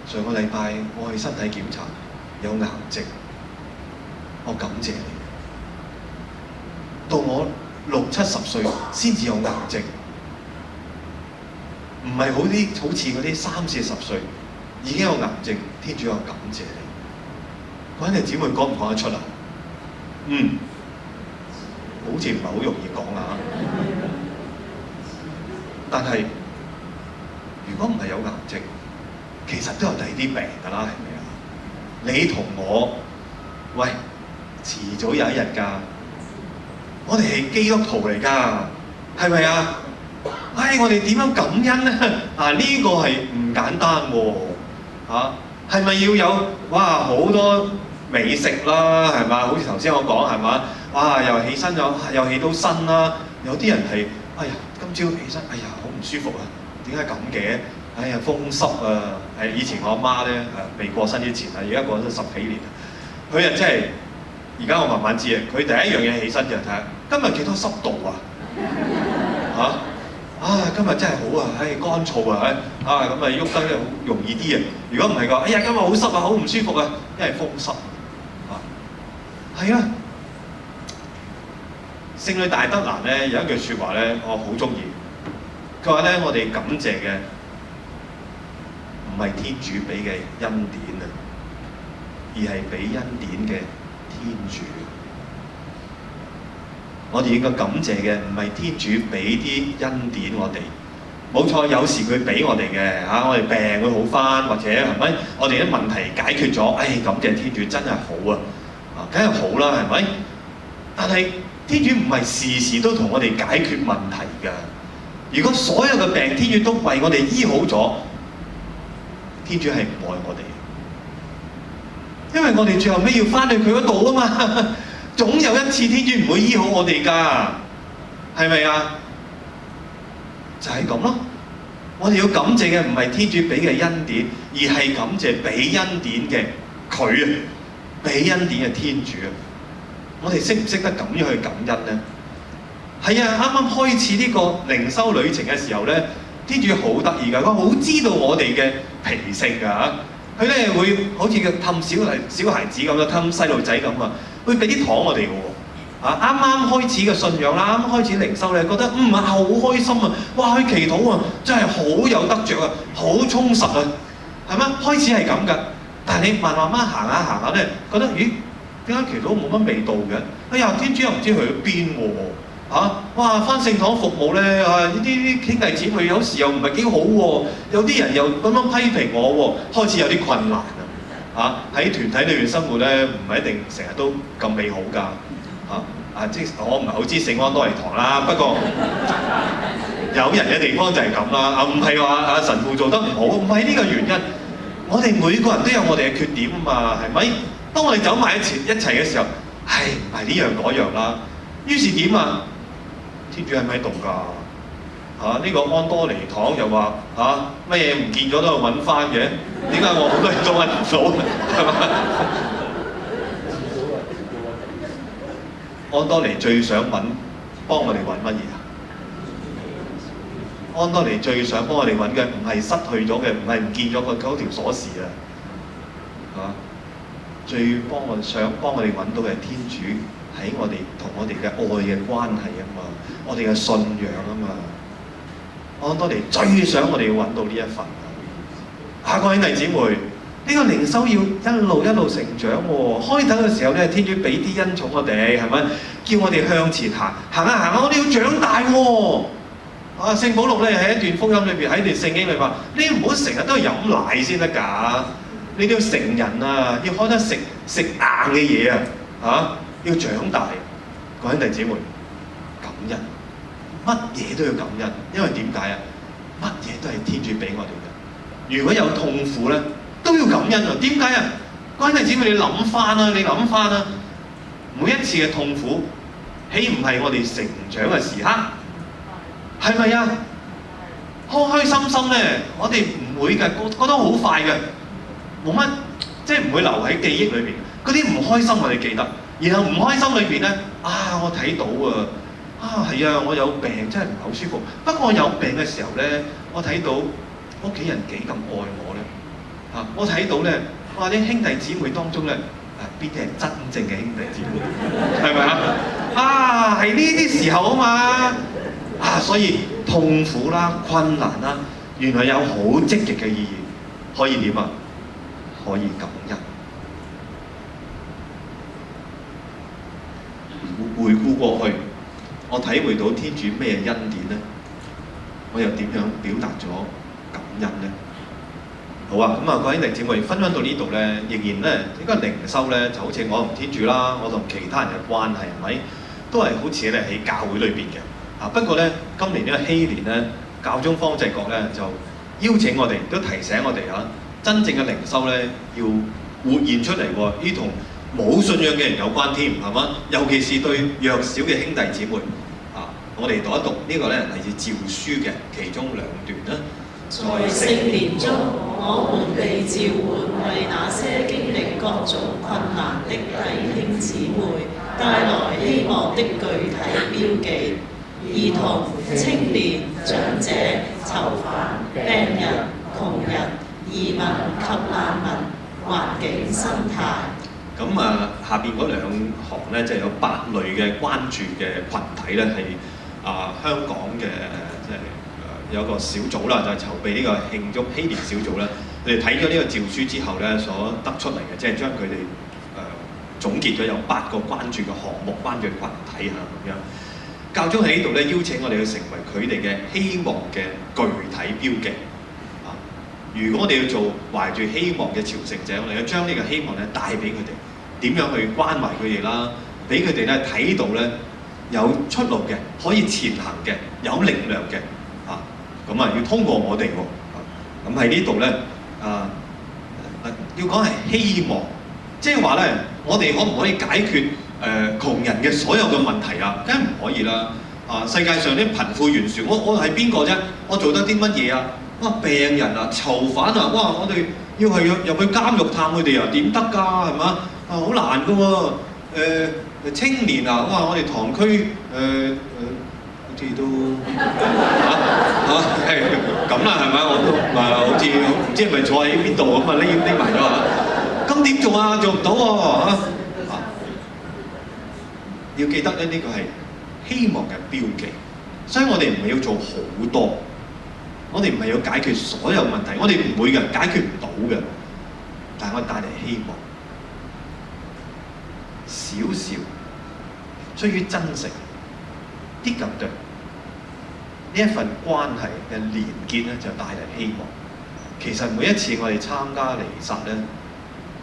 上個禮拜我去身體檢查有癌症，我感謝你。到我60、70歲先至有癌症，唔係好似嗰啲30、40歲已經有癌症，天主我感謝你。各位姊妹講唔講得出啊？好似唔係好容易講啊。但係如果唔係有癌症，其實都有第二啲病㗎啦，係咪啊？你同我，喂，遲早有一日㗎。我哋係基督徒嚟㗎，係咪啊？我哋點樣感恩咧？呢個係唔簡單喎，係咪要有好多美食啦？係嘛？好似頭先我講係嘛？又起身又起到身啦。有啲人係今朝起身，好唔舒服啊！點解咁嘅？風濕啊！以前我阿媽咧未過身之前而家過咗10幾年，佢真係。而家我慢慢知啊！佢第一樣嘢起身就睇下今日幾多濕度啊！今日真係好啊！乾燥啊！咁喐得好容易啲啊！如果唔係嘅，今日好濕啊，好唔舒服啊，因為風濕係啊！聖女大德蘭咧有一句説話咧，我好中意。佢話咧，我哋感謝嘅唔係天主俾嘅恩典啊，而係俾恩典嘅天主，我哋應該感謝嘅唔係天主俾啲恩典我哋，冇錯，有時佢俾我哋嘅我哋病會好返，或者係咪？我哋啲問題解決咗，感謝天主真係好啊，梗係好啦，係咪？但係天主唔係時時都同我哋解決問題㗎。如果所有嘅病天主都為我哋醫好咗，天主係唔愛我哋。因為我哋最後尾要翻去佢嗰度啊嘛，總有一次天主唔會醫好我哋㗎，係咪啊？就係咁咯。我哋要感謝嘅唔係天主俾嘅恩典，而係感謝俾恩典嘅佢啊，俾恩典嘅天主啊。我哋識唔識得咁樣去感恩咧？係啊，啱啱開始呢個靈修旅程嘅時候咧，天主好得意㗎，佢好知道我哋嘅脾性㗎嚇。佢咧會好似嘅氹小孩子咁樣，氹細路仔咁啊，會俾啲糖我哋嘅喎。啱啱開始嘅信仰啦，啱啱開始靈修咧，覺得好開心啊！哇，去祈禱啊，真係好有得着啊，好充實啊，係咪？開始係咁㗎，但係你慢慢行下咧，覺得咦，點解祈禱冇乜味道嘅？天主又唔知去咗邊喎？哇！返聖堂服務咧，呢啲兄弟姊妹有時又唔係幾好喎，有啲人又咁樣批評我喎，開始有啲困難啊！喺團體裏面生活咧，唔係一定成日都咁美好㗎即係我唔係好知聖安多尼堂啦，不過有人嘅地方就係咁啦，唔係話神父做得唔好，唔係呢個原因。我哋每個人都有我哋嘅缺點啊嘛，係咪？當我哋走埋一齊嘅時候，唔係呢樣嗰樣啦。於是點啊？天主喺唔喺度㗎？呢個安多尼堂又話乜嘢唔見咗都去揾翻嘅，點解我好多人都揾唔到？係嘛？安多尼最想幫我哋揾乜嘢啊？安多尼最想幫我哋揾嘅唔係失去咗嘅，唔係唔見咗嗰條鎖匙最想幫我哋揾到嘅係天主喺我哋同我哋嘅愛嘅關係啊嘛，我哋嘅信仰啊嘛。安多尼最想我哋要揾到呢一份各位兄弟姊妹，呢個靈修要一路一路成長喎。開頭嘅時候咧，天主俾啲恩寵我哋，係咪？叫我哋向前行，行下，我哋要長大喎。聖保祿咧喺一段福音裏邊，喺一段聖經裏邊話：你唔好成日都係飲奶先得㗎，你都要成人啊，要開得食硬嘅嘢要長大。各位兄弟姊妹，感恩，乜嘢都要感恩，因為點解啊？乜嘢都係天主俾我哋嘅。如果有痛苦咧，都要感恩啊！點解啊？各位兄弟姊妹，你諗翻啦，每一次嘅痛苦，豈唔係我哋成長嘅時刻？係咪啊？開心心咧，我哋唔會嘅，覺得好快嘅，冇乜，即係唔會留喺記憶裏邊。嗰啲唔開心我哋記得，然後唔開心裏邊咧，我睇到係啊，我有病真係唔係好舒服。不過我有病嘅時候咧，我睇到屋企人幾咁愛我咧。我睇到咧，啲兄弟姊妹當中咧，邊啲係真正嘅兄弟姊妹？係咪係呢啲時候啊嘛。所以痛苦啦、困難啦，原來有好積極嘅意義，可以點啊？可以感恩。回顧過去，我體會到天主咩恩典咧？我又點樣表達咗感恩咧？好各位弟兄姊妹，分享到呢度咧，仍然咧呢個靈修咧，就好似我同天主啦，我同其他人嘅關係係咪都係好似咧喺教會裏邊嘅。不過咧，今年呢個禧年咧，教宗方濟各咧就邀請我哋，都提醒我哋真正嘅靈修咧要活現出嚟喎，呢同冇信仰嘅人有關添，係嘛？尤其是對弱小嘅兄弟姊妹我哋讀一讀呢個咧嚟自詔書嘅其中兩段啦。在聖年中，我們被召喚為那些經歷各種困難的弟兄姊妹帶來希望的具體標記。兒童、青年、長者、囚犯、病人、窮人、移民及難民、環境生態。下邊嗰兩行咧就有8類嘅關注嘅群體咧，係香港嘅有個小組啦，就係籌備呢個慶祝禧年小組啦。佢哋睇咗呢個詔書之後咧，所得出嚟嘅，即係將佢哋總結咗有8個關注嘅項目、關注嘅群體咁樣。教宗喺呢度咧邀請我哋去成為佢哋嘅希望嘅具體標記。如果我哋要做懷住希望嘅朝聖者，我哋要將呢個希望咧帶俾佢哋，點樣去關懷佢哋啦，俾佢哋咧睇到咧有出路嘅，可以前行嘅，有力量嘅。要通過我哋喎。喺呢度咧要講係希望，即係話咧，我哋可唔可以解決窮人嘅所有嘅問題啊？梗係唔可以啦！世界上啲貧富懸殊，我係邊個啫？我做得啲乜嘢啊？病人啊、囚犯啊，我哋要係入去監獄探佢哋啊，點得㗎？係嘛？好難㗎喎！青年啊，我哋堂區好似都係咁啦，係咪？我都好似唔知係咪坐喺邊度咁匿埋咗咁點做啊？做唔到喎！要記得咧，呢個係希望嘅標記，所以我哋唔係要做好多，我哋唔係要解決所有問題，我哋唔會嘅，解決唔到嘅，但係我哋帶嚟希望，少少，出於真誠，啲咁對，呢一份關係嘅連結咧就帶嚟希望。其實每一次我哋參加彌撒咧，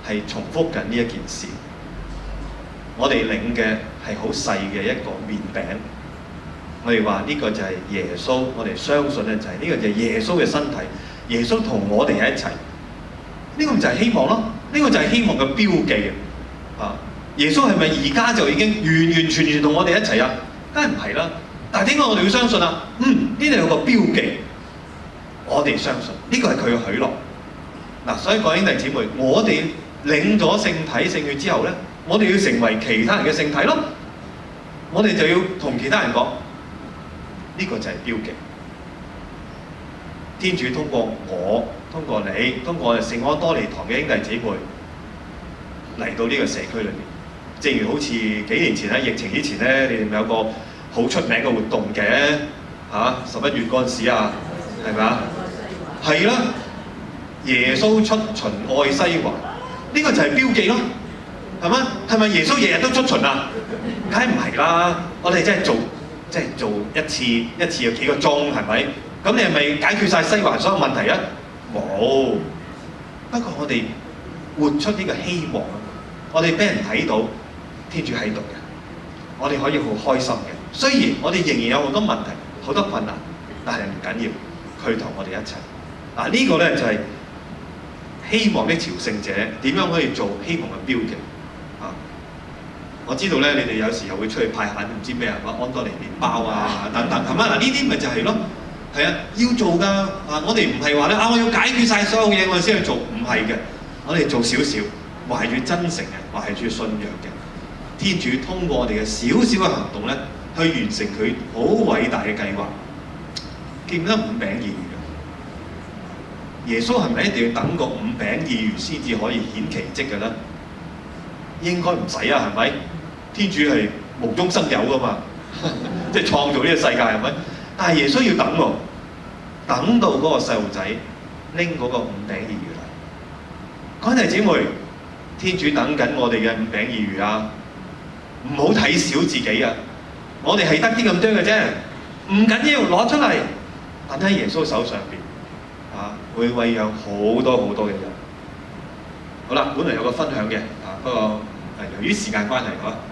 係重複緊呢一件事。我哋領嘅係好細嘅一個麵餅，我哋話呢個就係耶穌，我哋相信咧就係呢個就係耶穌嘅身體，耶穌同我哋喺一齊，呢個就係希望咯，呢個就係希望嘅標記啊！耶穌係咪而家就已經完完全全同我哋一齊啊？梗係唔係啦！但係點解我哋要相信啊？呢度有個標記，我哋相信呢個係佢嘅許諾。嗱，所以各位兄弟姊妹，我哋領咗聖體聖血之後咧，我哋要成為其他人嘅聖體咯。我哋就要同其他人講，呢個就係標記。天主通過我，通過你，通過我哋聖安多尼堂嘅兄弟姊妹嚟到呢個社區裏面。正如好似幾年前喺疫情之前咧，你哋咪有個好出名嘅活動嘅11月嗰陣時啊，係咪啊？係啦，耶穌出巡愛西環，呢個就係標記咯，係咪？係咪耶穌日日都出巡啊？梗係唔係啦，我哋真係做一次要幾個鐘，係咪？咁你係咪解決晒西環所有問題啊？冇。不過我哋活出呢個希望，我哋俾人睇到天主喺度嘅，我哋可以好開心嘅。雖然我哋仍然有好多問題、好多困難，但係唔緊要，佢同我哋一齊。嗱，呢個咧就係希望啲朝聖者點樣可以做希望嘅標記啊！我知道咧，你哋有時又會出去派下唔知咩安多尼麵包啊等等，係咪？嗱，呢啲咪就係咯，係啊，要做㗎啊！我哋唔係話咧我要解決晒所有嘢我哋先去做，唔係嘅，我哋做少少，懷住真誠嘅，懷住信仰嘅，天主通過我哋嘅少少嘅行動咧，去完成佢好偉大嘅計劃。記唔記得5餅2魚啊？耶穌係咪一定要等個5餅2魚先至可以顯奇蹟嘅咧？應該唔使啊，係咪？天主係無中生有噶嘛，即係創造呢個世界係咪？但係耶穌要等喎，等到嗰個細路仔拎嗰個5餅2魚嚟。各位弟兄姊妹，天主等緊我哋嘅5餅2魚啊！唔好睇小自己啊！我哋係得啲咁多嘅啫，唔緊要，攞出嚟，等喺耶穌手上邊啊，會餵養好多好多嘅人。好啦，本來有個分享嘅啊，不過由於時間關係，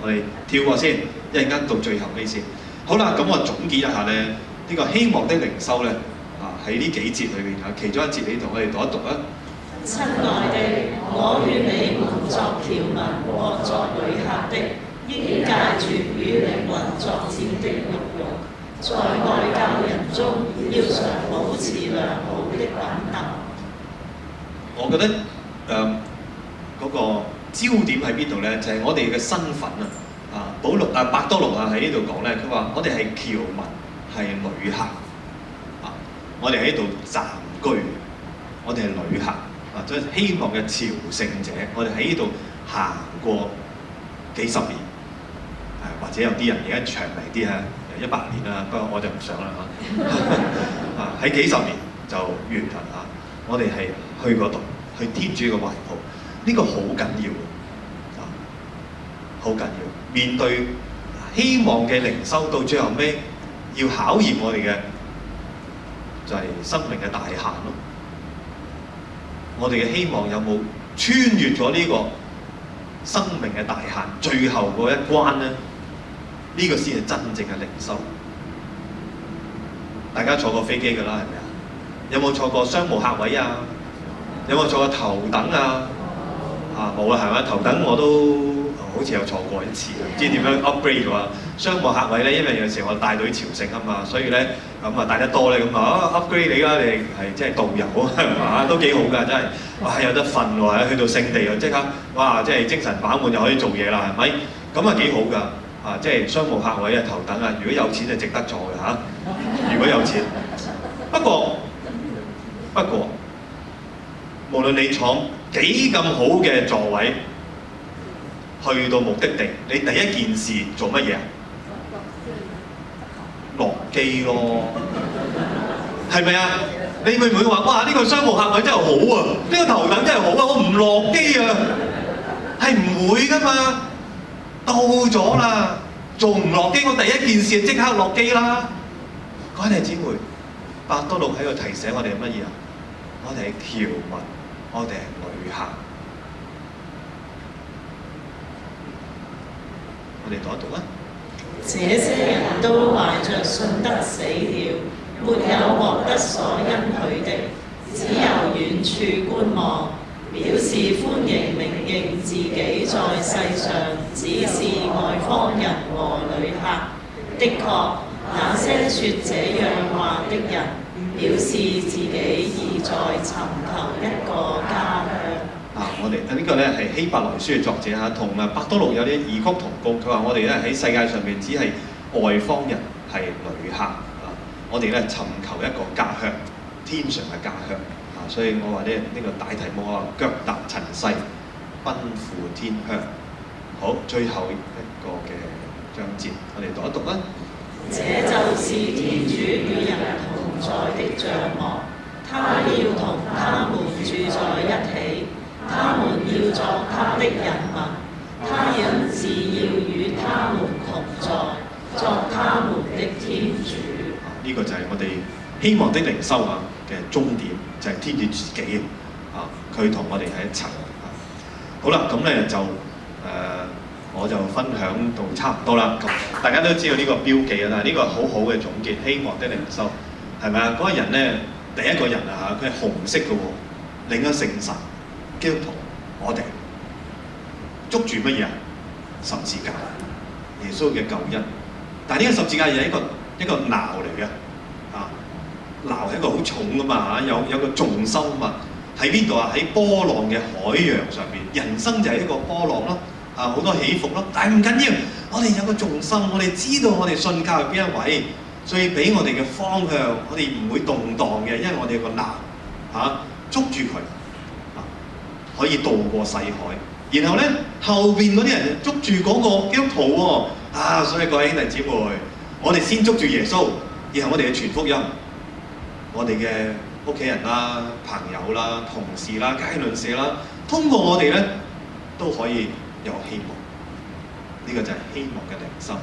我哋跳過先，一陣間到最後尾先。好啦，咁我總結一下咧，呢個希望的靈修咧啊，喺呢幾節裏邊啊，其中一節你同我哋讀一讀啊。親愛的，我勸你們作僑民或作旅客的，應戒絕與靈魂作戰的肉慾，在外教人中要常保持良好的品德。我覺得嗰個焦點喺邊度咧？就係我哋嘅身份啊！伯多祿喺呢度講咧，佢話我哋係僑民，係旅客啊！我哋喺度暫居，我哋係旅客啊！即係希望嘅朝聖者，我哋喺呢度行過幾十年，或者有啲人而家長嚟啲100年啦，不過我就唔想啦嚇。喺幾十年就完人啊！我哋係去嗰度，去天主嘅懷抱，呢個好緊要啊！好緊要。面對希望嘅靈修，到最後尾要考驗我哋嘅就係生命嘅大限咯。我哋嘅希望有冇穿越咗呢個生命嘅大限，最後嗰一關咧？呢個先係真正嘅靈修。大家坐過飛機㗎啦，係咪啊？有冇坐過商務客位啊？有冇坐過頭等啊？冇啊，係咪？頭等我都好似有坐過一次，唔知點樣 upgrade 咗啊？商務客位咧，因為有時我帶隊朝聖啊嘛，所以咧咁帶得多咧咁upgrade 你啦，你係即係導遊啊，都幾好㗎，真係哇有得瞓喎，去到聖地又即刻哇即係精神飽滿又可以做嘢啦，係咪？咁啊幾好㗎即係商務客位啊頭等啊，如果有錢就值得坐嘅嚇。如果有錢，不過無論你坐幾咁好嘅座位，去到目的地，你第一件事做乜嘢啊？落機咯，係咪啊？你會唔會話哇呢個商務客位真係好啊？呢個頭等真係好啊！我唔落機啊，係唔會㗎嘛。到咗啦，仲唔落機？我第一件事即刻落機啦！各位弟兄姊妹，伯多祿喺度提醒我哋係乜嘢啊？我哋係僑民，我哋係旅客。我哋讀一讀啊！這些人都懷着信德死了，沒有獲得所應許的，只有遠處觀望，表示歡迎明認自己在世上只是外方人和旅客。的確，那些說這樣話的人，表示自己已在尋求一個家鄉。我哋呢個咧係希伯來書嘅作者嚇，同伯多祿有啲異曲同工。佢話我哋咧喺世界上面只係外方人，係旅客啊！我哋咧尋求一個家鄉，天上嘅家鄉啊！所以我話呢個大題目啊，腳踏塵世，奔赴天鄉。好，最後一個嘅章節，我哋讀一讀啦。這就是天主與人同在的帳幕，他要同他們住在一起，他們要作他的人民，他因自要與他們同在，作他們的天主。呢個就係我哋希望的靈修啊嘅終點，就係、是、天主自己啊！佢同我哋喺一齊啊！好啦，咁咧就我就分享到差唔多啦。咁大家都知道呢個標記啊，但係呢個好好嘅總結，希望的靈修係咪啊？嗰個人咧，第一個人啊嚇，佢係紅色嘅喎，另一個聖神基督徒，我哋捉住乜嘢啊？十字架，耶穌嘅救恩。但係呢個十字架又係一個錨嚟嘅，啊，錨係一個好重噶嘛嚇，有個重心嘛。喺邊度啊？喺波浪嘅海洋上邊，人生就係一個波浪咯，啊好多起伏咯。但係唔緊要，我哋有個重心，我哋知道我哋信靠係邊一位，所以俾我哋嘅方向，我哋唔會動盪嘅，因為我哋有個錨嚇捉住佢，啊可以渡過世海。然後咧後邊嗰啲人捉住嗰個基督徒喎，啊所以各位兄弟姊妹，我哋先捉住耶穌，然後我哋去傳福音，我哋嘅屋企人啦、朋友啦、同事啦、街鄰舍啦，通過我哋咧都可以有希望。呢個就係希望嘅靈心。